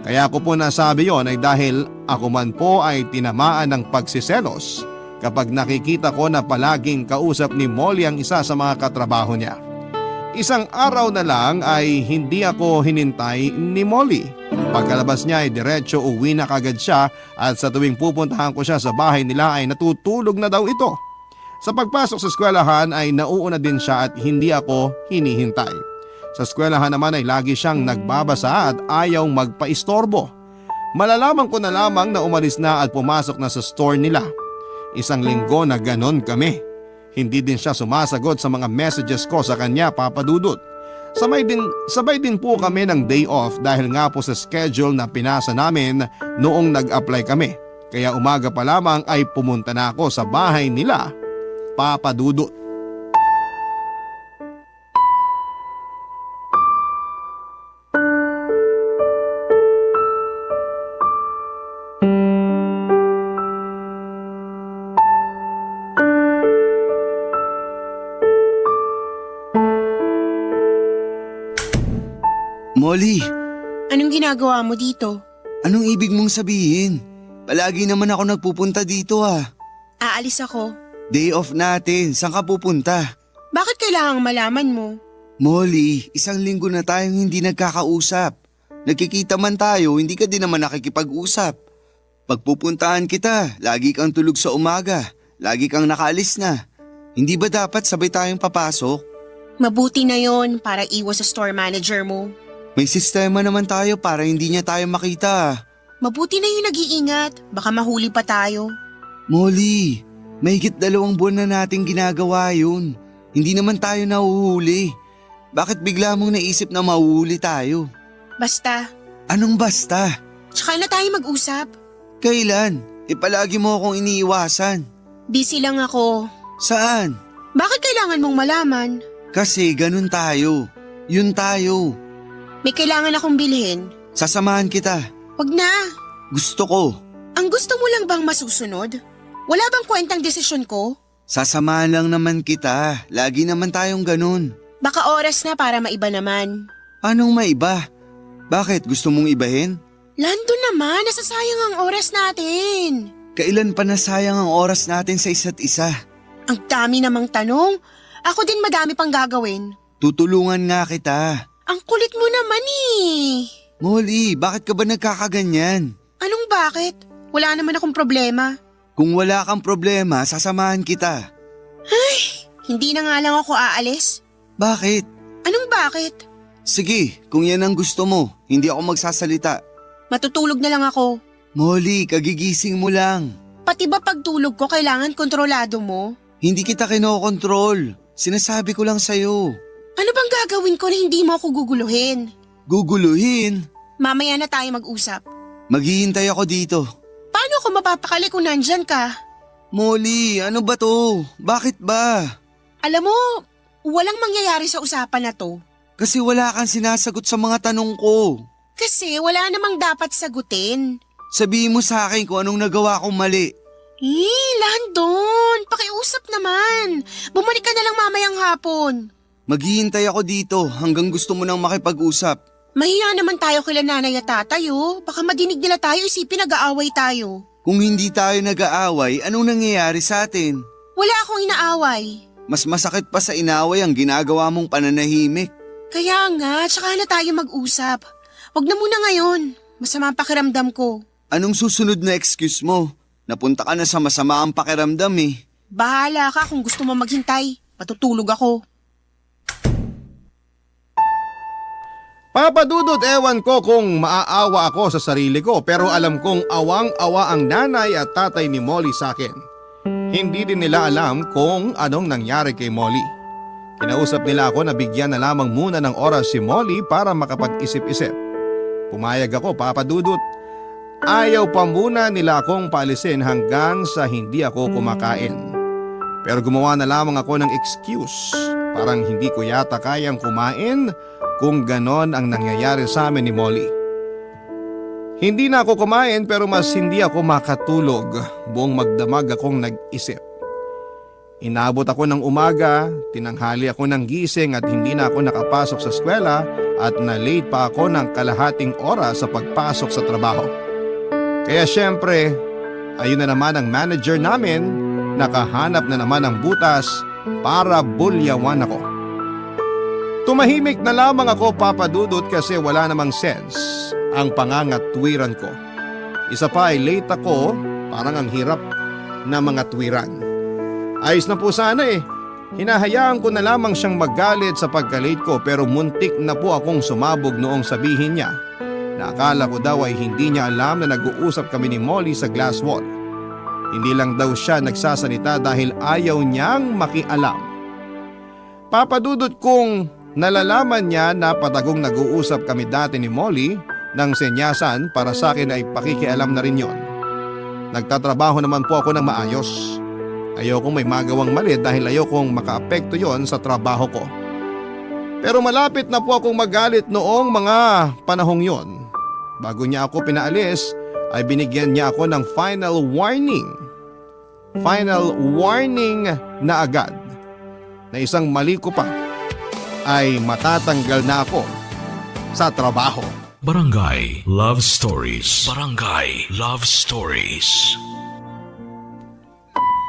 Kaya ko po nasabi yon ay dahil ako man po ay tinamaan ng pagsiselos kapag nakikita ko na palaging kausap ni Molly ang isa sa mga katrabaho niya. Isang araw na lang ay hindi ako hinintay ni Molly. Pagkalabas niya ay diretso uwi na kagad siya at sa tuwing pupuntahan ko siya sa bahay nila ay natutulog na daw ito. Sa pagpasok sa eskwelahan ay nauuna din siya at hindi ako hinihintay. Sa eskwelahan naman ay lagi siyang nagbabasa at ayaw magpaistorbo. Malalaman ko na lamang na umalis na at pumasok na sa store nila. Isang linggo na ganon kami. Hindi din siya sumasagot sa mga messages ko sa kanya, Papa Dudut. Sabay din po kami ng day off dahil nga po sa schedule na pinasa namin noong nag-apply kami. Kaya umaga pa lamang ay pumunta na ako sa bahay nila, Papa Dudut. Molly, Anong ginagawa mo dito? anong ibig mong sabihin? Palagi naman ako nagpupunta dito ah. Aalis ako. Day off natin, saan ka pupunta? Bakit kailangang malaman mo? Molly, 1 linggo na tayong hindi nagkakausap. Nagkikita man tayo, hindi ka din naman nakikipag-usap. Pagpupuntahan kita, lagi kang tulog sa umaga, lagi kang nakaalis na. Hindi ba dapat sabay tayong papasok? Mabuti na yon para iwas sa store manager mo. May sistema naman tayo para hindi niya tayo makita. Mabuti na yung nag-iingat, baka mahuli pa tayo. Molly, mahigit 2 buwan na nating ginagawa yun. Hindi naman tayo nahuhuli. Bakit bigla mong naisip na mahuhuli tayo? Basta, Anong basta? tsaka na tayo mag-usap. Kailan? Palagi mo akong iniiwasan. Busy lang ako. Saan? Bakit kailangan mong malaman? Kasi ganun tayo. Yun tayo. May kailangan akong bilhin. Sasamahan kita. Wag na. Gusto ko. Ang gusto mo lang bang masusunod? Wala bang kwentang desisyon ko? Sasamahan lang naman kita. Lagi naman tayong ganun. Baka oras na para maiba naman. Anong maiba? Bakit? Gusto mong ibahin? Lando naman, nasasayang ang oras natin. Kailan pa nasayang ang oras natin sa isa't isa? Ang dami namang tanong. Ako din madami pang gagawin. Tutulungan nga kita. Ang kulit mo naman eh. Molly, bakit ka ba nagkakaganyan? Anong bakit? Wala naman akong problema. Kung wala kang problema, sasamahan kita. Hindi na nga lang ako aalis. Bakit? Anong bakit? Sige, kung yan ang gusto mo, hindi ako magsasalita. Matutulog na lang ako. Molly, kagigising mo lang. Pati ba pagtulog ko kailangan kontrolado mo? Hindi kita kinokontrol. Sinasabi ko lang sa'yo. Ano bang gagawin ko na hindi mo ako guguluhin? Guguluhin? Mamaya na tayo mag-usap. Maghihintay ako dito. Paano ako mapapakali kung nandyan ka? Molly, ano ba to? Bakit ba? Alam mo, walang mangyayari sa usapan na to. Kasi wala kang sinasagot sa mga tanong ko. Kasi wala namang dapat sagutin. Sabihin mo sa akin kung anong nagawa kong mali. Landon, pakiusap naman. Bumalik ka na lang mamayang hapon. Maghihintay ako dito hanggang gusto mo nang makipag-usap. Mahiya naman tayo kila nanay at tatay oh. Baka madinig nila tayo isipin nag-aaway tayo. Kung hindi tayo nag-aaway, anong nangyayari sa atin? Wala akong inaaway. Mas masakit pa sa inaway ang ginagawa mong pananahimik. Kaya nga, tsaka na tayo mag-usap. Wag na muna ngayon. Masama ang pakiramdam ko. Anong susunod na excuse mo? Napunta ka na sa masama ang pakiramdam eh. Bahala ka kung gusto mo maghintay. Patutulog ako. Papa Dudut, ewan ko kung maaawa ako sa sarili ko pero alam kong awang-awa ang nanay at tatay ni Molly sa akin. Hindi din nila alam kung anong nangyari kay Molly. Kinausap nila ako na bigyan na lamang muna ng oras si Molly para makapag-isip-isip. Pumayag ako, Papa Dudut. Ayaw pa muna nila akong paalisin hanggang sa hindi ako kumakain. Pero gumawa na lamang ako ng excuse. Parang hindi ko yata kayang kumain kung ganon ang nangyayari sa amin ni Molly. Hindi na ako kumain pero mas hindi ako makatulog. Buong magdamag akong nag-isip. Inabot ako ng umaga, tinanghali ako ng gising at hindi na ako nakapasok sa eskwela at na-late pa ako ng kalahating oras sa pagpasok sa trabaho. Kaya syempre, ayun na naman ang manager namin, nakahanap na naman ng butas para bulyawan ako. Tumahimik na lamang ako, Papa Dudut, kasi wala namang sense ang pangangatwiran ko. Isa pa ay late ako, parang ang hirap na mga twiran. Ayos na po sana eh. Hinahayaan ko na lamang siyang magalit sa pagka-late ko pero muntik na po akong sumabog noong sabihin niya na akala ko daw ay hindi niya alam na nag-uusap kami ni Molly sa glass wall. Hindi lang daw siya nagsasalita dahil ayaw niyang makialam. Papadudot kong nalalaman niya na patagong nag-uusap kami dati ni Molly nang senyasan para sa akin ay pakikialam na rin yon. Nagtatrabaho naman po ako ng maayos. Ayokong may magawang mali dahil ayokong makaapekto yon sa trabaho ko. Pero malapit na po akong magalit noong mga panahong yon. Bago niya ako pinaalis ay binigyan niya ako ng final warning. Final warning na agad na isang mali ko pa ay matatanggal na ako sa trabaho. Barangay Love Stories. Barangay Love Stories.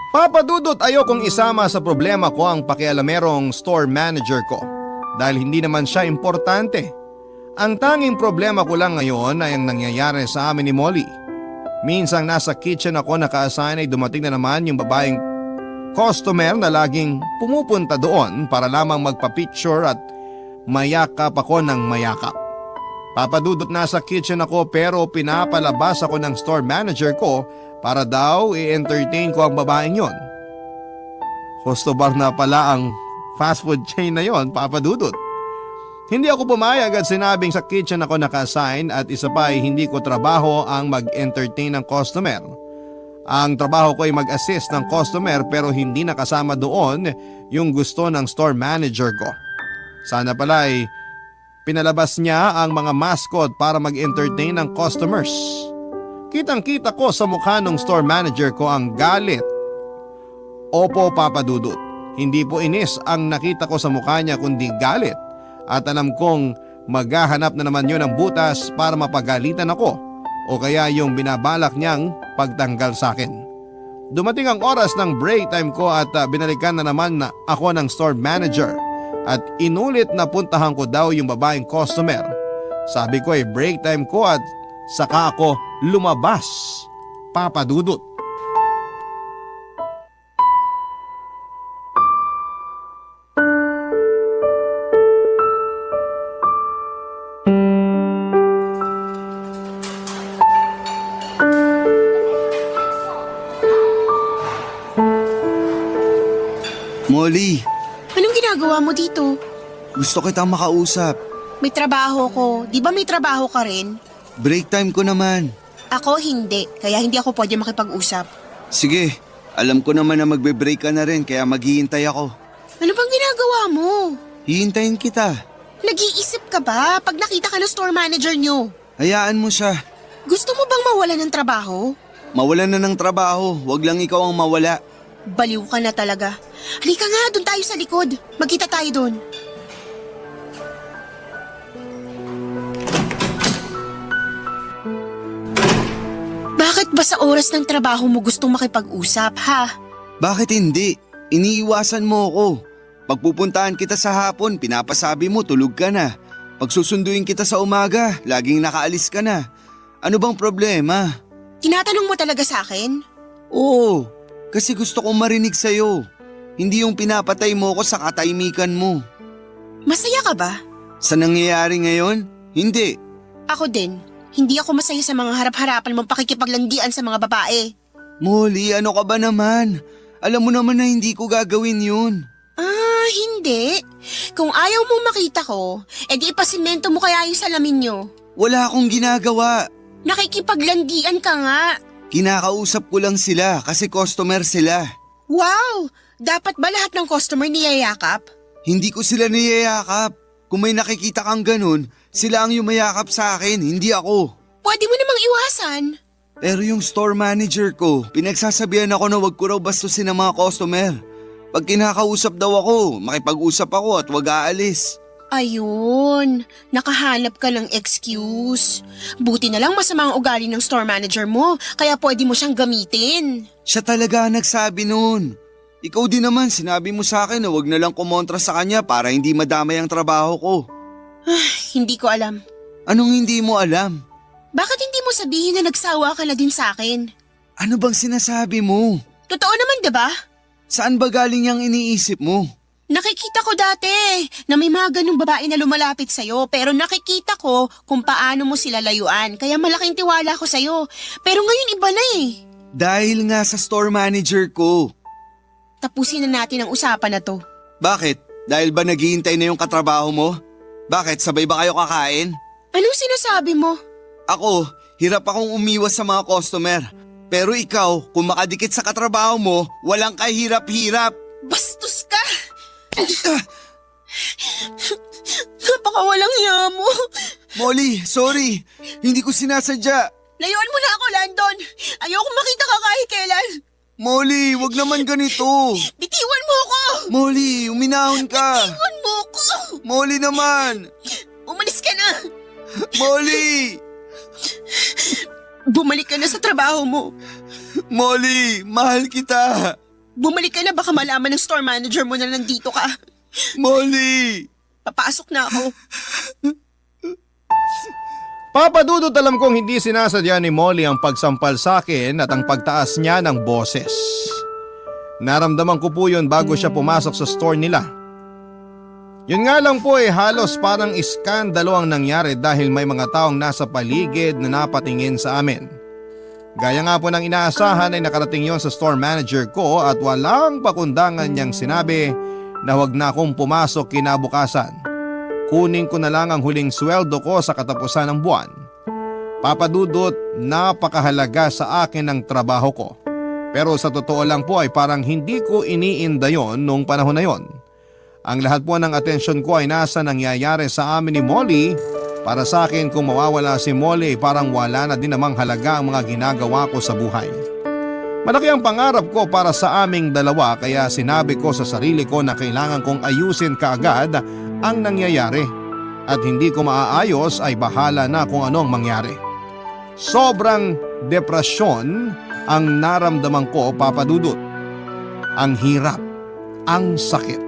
Papadudot, ayokong isama sa problema ko ang pakialamerong store manager ko dahil hindi naman siya importante. Ang tanging problema ko lang ngayon ay ang nangyayari sa amin ni Molly. Minsang nasa kitchen ako naka-assign ay dumating na naman yung babaeng customer na laging pumupunta doon para lamang magpa-picture at mayakap ako ng mayakap. Papadudot, nasa kitchen ako pero pinapalabas ako ng store manager ko para daw i-entertain ko ang babaeng yon. Gusto bar na pala ang fast food chain na yon, Papadudot. Hindi ako pumayag at sinabing sa kitchen ako naka-assign at isa pa ay hindi ko trabaho ang mag-entertain ng customer. Ang trabaho ko ay mag-assist ng customer pero hindi nakasama doon yung gusto ng store manager ko. Sana pala ay pinalabas niya ang mga mascot para mag-entertain ng customers. Kitang-kita ko sa mukha ng store manager ko ang galit. Opo, Papadudot. Hindi po inis ang nakita ko sa mukha niya kundi galit. At alam kong maghahanap na naman yun ng butas para mapagalitan ako o kaya yung binabalak niyang pagtanggal sa akin. Dumating ang oras ng break time ko at binalikan na naman na ako ng store manager at inulit na puntahan ko daw yung babaeng customer. Sabi ko ay break time ko at saka ako lumabas, Papadudot. Molly, Anong ginagawa mo dito? gusto kitang makausap. May trabaho ko. Di ba may trabaho ka rin? Break time ko naman. Ako hindi, kaya hindi ako pwede makipag-usap. Sige, alam ko naman na magbe-break ka na rin kaya maghihintay ako. Ano bang ginagawa mo? Hihintayin kita. Nag-iisip ka ba pag nakita ka ng store manager nyo? Hayaan mo siya. Gusto mo bang mawala ng trabaho? Mawalan na ng trabaho, wag lang ikaw ang mawala. Baliw ka na talaga. Halika nga, doon tayo sa likod. Magkita tayo doon. Bakit ba sa oras ng trabaho mo gustong makipag-usap, ha? Bakit hindi? Iniiwasan mo ako. Pagpupuntahan kita sa hapon, pinapasabi mo tulog ka na. Pagsusunduin kita sa umaga, laging nakaalis ka na. Ano bang problema? Tinatanong mo talaga sa akin? Oo, kasi gusto kong marinig sa'yo. Hindi yung pinapatay mo ko sa katahimikan mo. Masaya ka ba? Sa nangyayari ngayon? Hindi. Ako din. Hindi ako masaya sa mga harap-harapan mong pakikipaglandian sa mga babae. Molly, ano ka ba naman? Alam mo naman na hindi ko gagawin yun. Ah, hindi. Kung ayaw mong makita ko, edi ipasimento mo kaya yung salamin nyo. Wala akong ginagawa. Nakikipaglandian ka nga. Kinakausap ko lang sila kasi customer sila. Wow! Dapat ba lahat ng customer niyayakap? Hindi ko sila niyayakap. Kung may nakikita kang ganun, sila ang yumayakap sa akin, hindi ako. Pwede mo namang iwasan. Pero yung store manager ko, pinagsasabihan ako na wag ko raw bastusin ang mga customer. Pag kinakausap daw ako, makipag-usap ako at wag aalis. Ayun, nakahanap ka ng excuse. Buti na lang masama ang ugali ng store manager mo, kaya pwede mo siyang gamitin. Siya talaga ang nagsabi noon. Ikaw din naman, sinabi mo sa akin na wag na lang kumontra sa kanya para hindi madamay ang trabaho ko. Hindi ko alam. Anong hindi mo alam? Bakit hindi mo sabihin na nagsawa ka na din sa akin? Ano bang sinasabi mo? Totoo naman, diba? Saan ba galing yung iniisip mo? Nakikita ko dati na may mga ganung babae na lumalapit sa'yo pero nakikita ko kung paano mo sila layuan kaya malaking tiwala ko sa'yo. Pero ngayon iba na eh. Dahil nga sa store manager ko. Tapusin na natin ang usapan na to. Bakit? Dahil ba naghihintay na yung katrabaho mo? Bakit? Sabay ba kayo kakain? Anong sinasabi mo? Ako, hirap akong umiwas sa mga customer. Pero ikaw, kung makadikit sa katrabaho mo, walang kahirap-hirap. Bastos ka! Napakawalang hiya mo. Molly, sorry. Hindi ko sinasadya. Layuan mo na ako, Landon. Ayoko makita ka kahit kailan. Molly, wag naman ganito. Bitiwan mo ako! Molly, uminahon ka. Bitiwan mo ako! Molly naman. Umalis ka na! Molly! Bumalik ka na sa trabaho mo. Molly, mahal kita. Bumalik ka na, baka malaman ng store manager mo na nandito ka. Molly! Papasok na ako. Papadudot alam kong hindi sinasadya ni Molly ang pagsampal sa akin at ang pagtaas niya ng boses. Naramdaman ko po yun bago siya pumasok sa store nila. Yun nga lang po halos parang iskandalo ang nangyari dahil may mga taong nasa paligid na napatingin sa amin. Gaya nga po ng inaasahan ay nakarating yon sa store manager ko at walang pakundangan niyang sinabi na huwag na akong pumasok kinabukasan. Kunin ko na lang ang huling sweldo ko sa katapusan ng buwan. Papadudot, napakahalaga sa akin ang trabaho ko. Pero sa totoo lang po ay parang hindi ko iniinda yon nung panahon na yon. Ang lahat po ng atensyon ko ay nasa nangyayari sa amin ni Molly. Para sa akin kung mawawala si Molly parang wala na din namang halaga ang mga ginagawa ko sa buhay. Malaki ang pangarap ko para sa aming dalawa kaya sinabi ko sa sarili ko na kailangan kong ayusin kaagad ang nangyayari at hindi ko maaayos ay bahala na kung anong mangyari. Sobrang depresyon ang naramdaman ko, Papadudot. Ang hirap, ang sakit.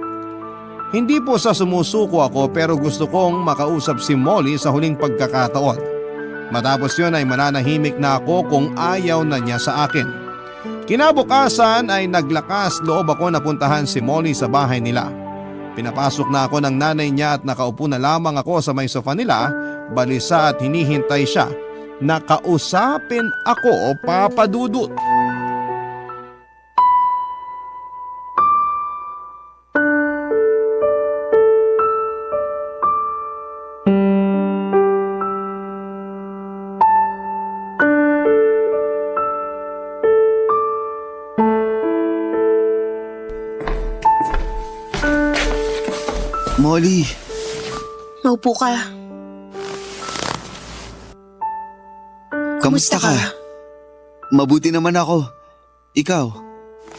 Hindi po sa sumusuko ako pero gusto kong makausap si Molly sa huling pagkakataon. Matapos yun ay mananahimik na ako kung ayaw na niya sa akin. Kinabukasan ay naglakas loob ako na puntahan si Molly sa bahay nila. Pinapasok na ako ng nanay niya at nakaupo na lamang ako sa may sofa nila, balisa at hinihintay siya. Nakausapin ako, Papadudot. Molly, Maupo ka. kamusta ka? Mabuti naman ako. Ikaw?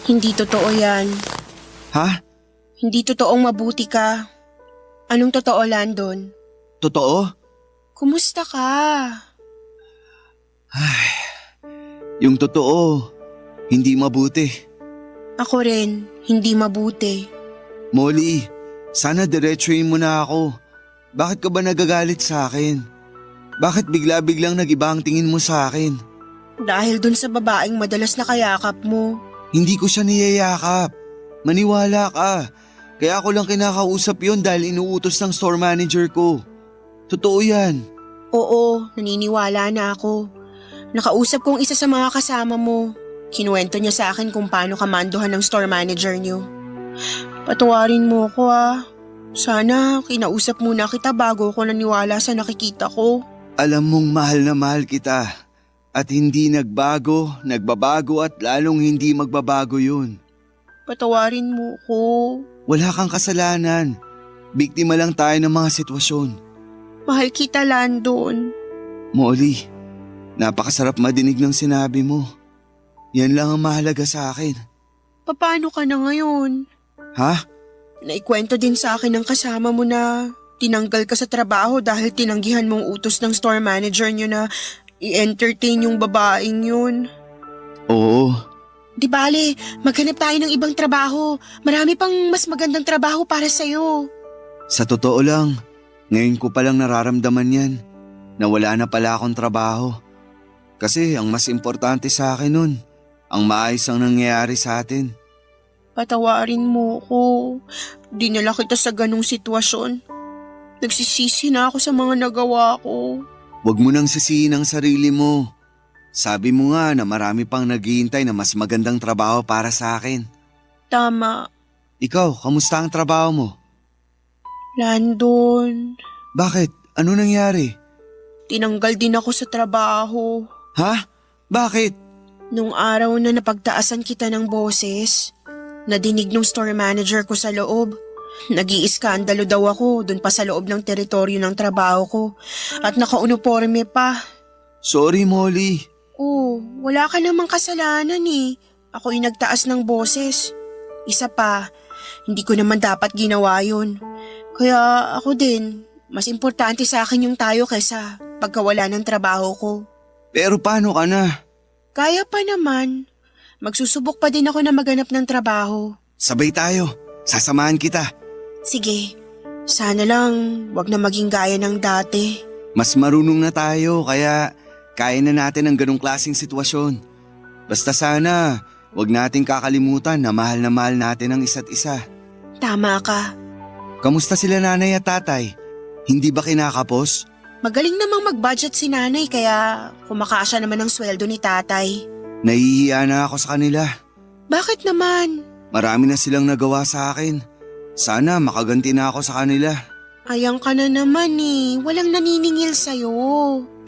Hindi totoo yan. Ha? Hindi totoong mabuti ka. Anong totoo, Landon? Totoo? Kumusta ka? Yung totoo, hindi mabuti. Ako rin, hindi mabuti. Molly, sana diretsuhin mo na ako. Bakit ka ba nagagalit sa akin? Bakit bigla-biglang nag-iba ang tingin mo sa akin? Dahil dun sa babaeng madalas na kayakap mo. Hindi ko siya niyayakap. Maniwala ka. Kaya ako lang kinakausap yon dahil inuutos ng store manager ko. Totoo yan. Oo, naniniwala na ako. Nakausap kong isa sa mga kasama mo. Kinuwento niya sa akin kung paano kamanduhan ng store manager niyo. Patawarin mo ko Sana kinausap muna kita bago ko naniwala sa nakikita ko. Alam mong mahal na mahal kita. At hindi nagbago, nagbabago at lalong hindi magbabago yun. Patawarin mo ko. Wala kang kasalanan. Biktima lang tayo ng mga sitwasyon. Mahal kita, Landon. Molly, napakasarap madinig ng sinabi mo. Yan lang ang mahalaga sa akin. Paano ka na ngayon? Ha? Naikwento din sa akin ng kasama mo na tinanggal ka sa trabaho dahil tinanggihan mong utos ng store manager niyo na i-entertain yung babaeng yun. Oo. Di bale, maghanap tayo ng ibang trabaho. Marami pang mas magandang trabaho para sa'yo. Sa totoo lang, ngayon ko palang nararamdaman yan na wala na pala akong trabaho. Kasi ang mas importante sa akin nun, ang maayos ang nangyayari sa atin. Patawarin mo ko. Dinala kita sa ganong sitwasyon. Nagsisisi na ako sa mga nagawa ko. Huwag mo nang sisihin ang sarili mo. Sabi mo nga na marami pang naghihintay na mas magandang trabaho para sa akin. Tama, Ikaw, kamusta ang trabaho mo? Landon. Bakit? Ano nangyari? Tinanggal din ako sa trabaho. Ha? Bakit? Nung araw na napagtaasan kita ng boses, nadinig nung store manager ko sa loob. Nag-iiskandalo daw ako dun pa sa loob ng teritoryo ng trabaho ko at naka-uniforme pa. Sorry, Molly. Oh, wala ka namang kasalanan eh. Ako'y nagtaas ng boses. Isa pa, hindi ko naman dapat ginawa yun. Kaya ako din, mas importante sa akin yung tayo kaysa pagkawala ng trabaho ko. Pero paano ka na? Kaya pa naman. Magsusubok pa din ako na maganap ng trabaho. Sabay tayo. Sasamahan kita. Sige, sana lang wag na maging gaya ng dati. Mas marunong na tayo kaya kaya na natin ang ganong klaseng sitwasyon. Basta sana, wag nating kakalimutan na mahal natin ang isa't isa. Tama ka. Kamusta sila nanay at tatay? Hindi ba kinakapos? Magaling namang mag-budget si nanay kaya kumakasya naman ang sweldo ni tatay. Nahihiya na ako sa kanila. Bakit naman? Marami na silang nagawa sa akin. Sana makaganti na ako sa kanila. Ayang ka na naman eh. Walang naniningil sa'yo.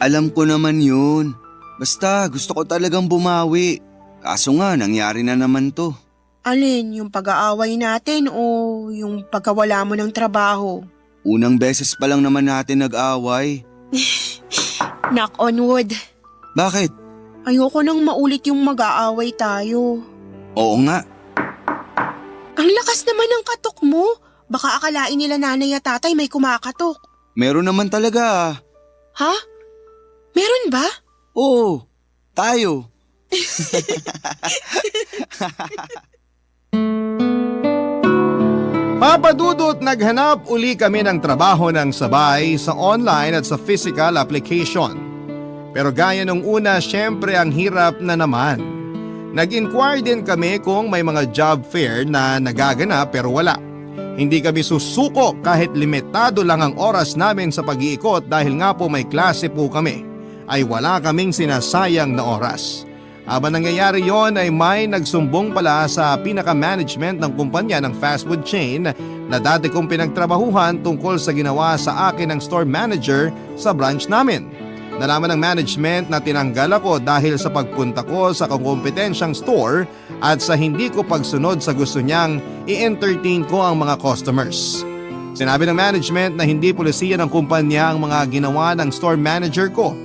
Alam ko naman yun. Basta gusto ko talagang bumawi. Kaso nga nangyari na naman to. Alin, yung pag-aaway natin o yung pagkawala mo ng trabaho? Unang beses pa lang naman natin nag-away. Knock on wood. Bakit? Ayoko nang maulit yung mag-aaway tayo. Oo nga. Ang lakas naman ng katok mo. Baka akalain nila nanay at tatay may kumakatok. Meron naman talaga. Ha? Meron ba? Oo, tayo. Papadudot, naghanap uli kami ng trabaho ng sabay sa online at sa physical application. Pero gaya nung una, syempre ang hirap na naman. Nag-inquire din kami kung may mga job fair na nagaganap pero wala. Hindi kami susuko kahit limitado lang ang oras namin sa pag-iikot dahil nga po may klase po kami, ay wala kaming sinasayang na oras. Habang nangyayari yon ay may nagsumbong pala sa pinaka-management ng kumpanya ng fast food chain na dati kong pinagtrabahuhan tungkol sa ginawa sa akin ng store manager sa branch namin. Nalaman ng management na tinanggal ako dahil sa pagpunta ko sa kakompetensyang store at sa hindi ko pagsunod sa gusto niyang i-entertain ko ang mga customers. Sinabi ng management na hindi pulisiya ng kumpanya ang mga ginawa ng store manager ko.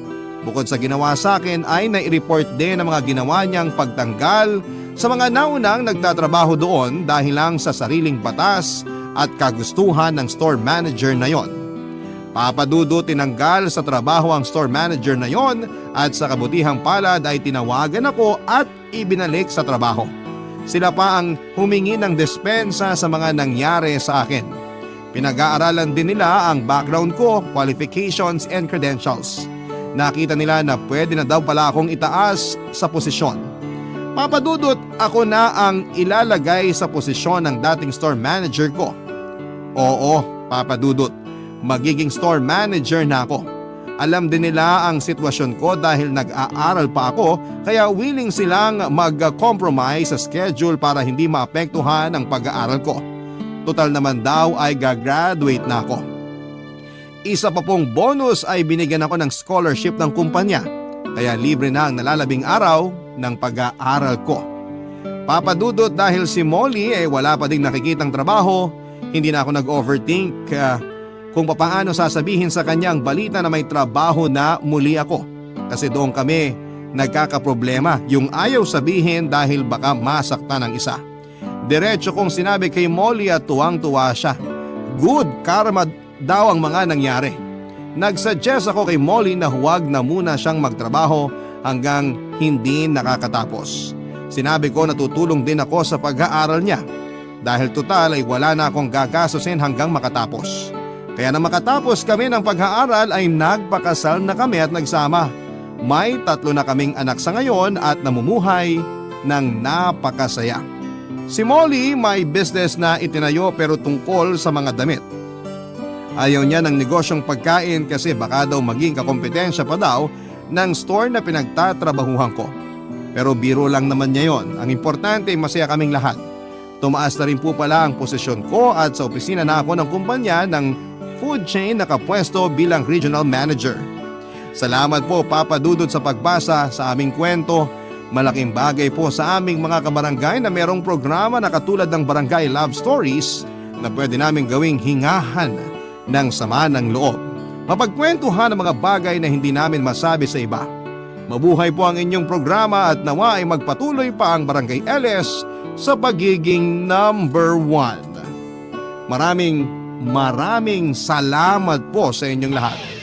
Bukod sa ginawa sa akin ay nai-report din ang mga ginawa niyang pagtanggal sa mga naunang nagtatrabaho doon dahil lang sa sariling batas at kagustuhan ng store manager na yon. Papadudo, tinanggal sa trabaho ang store manager na yon at sa kabutihang palad ay tinawagan ako at ibinalik sa trabaho. Sila pa ang humingi ng dispensa sa mga nangyari sa akin. Pinag-aaralan din nila ang background ko, qualifications and credentials. Nakita nila na pwede na daw pala akong itaas sa posisyon. Papadudot, ako na ang ilalagay sa posisyon ng dating store manager ko. Oo, papadudot. Magiging store manager na ako. Alam din nila ang sitwasyon ko dahil nag-aaral pa ako kaya willing silang mag-compromise sa schedule para hindi maapektuhan ang pag-aaral ko. Total naman daw ay gagraduate na ako. Isa pa pong bonus ay binigyan ako ng scholarship ng kumpanya kaya libre na ang nalalabing araw ng pag-aaral ko. Papadudot, dahil si Molly ay wala pa ding nakikitang trabaho, hindi na ako nag-overthink kung papaano sasabihin sa kanyang balita na may trabaho na muli ako. Kasi doon kami nagkakaproblema, yung ayaw sabihin dahil baka masaktan ng isa. Diretso kong sinabi kay Molly at tuwang-tuwa siya. Good karma daw ang mga nangyari. Nagsuggest ako kay Molly na huwag na muna siyang magtrabaho hanggang hindi nakakatapos. Sinabi ko na tutulong din ako sa pag-aaral niya dahil total ay wala na akong gagastusin hanggang makatapos. Kaya na makatapos kami ng pag-aaral ay nagpakasal na kami at nagsama. May 3 na kaming anak sa ngayon at namumuhay ng napakasaya. Si Molly may business na itinayo pero tungkol sa mga damit. Ayaw niya ng negosyong pagkain kasi baka daw maging kakompetensya pa daw ng store na pinagtatrabahuhan ko. Pero biro lang naman niya yon. Ang importante masaya kaming lahat. Tumaas na rin po pala ang posisyon ko at sa opisina na ako ng kumpanya ng food chain nakapwesto bilang regional manager. Salamat po Papa Dudut sa pagbasa sa aming kwento. Malaking bagay po sa aming mga kabarangay na merong programa na katulad ng Barangay Love Stories na pwede naming gawing hingahan ng sama ng loob. Mapagkwentuhan ang mga bagay na hindi namin masabi sa iba. Mabuhay po ang inyong programa at nawa ay magpatuloy pa ang Barangay LS sa pagiging number 1. Maraming salamat po sa inyong lahat.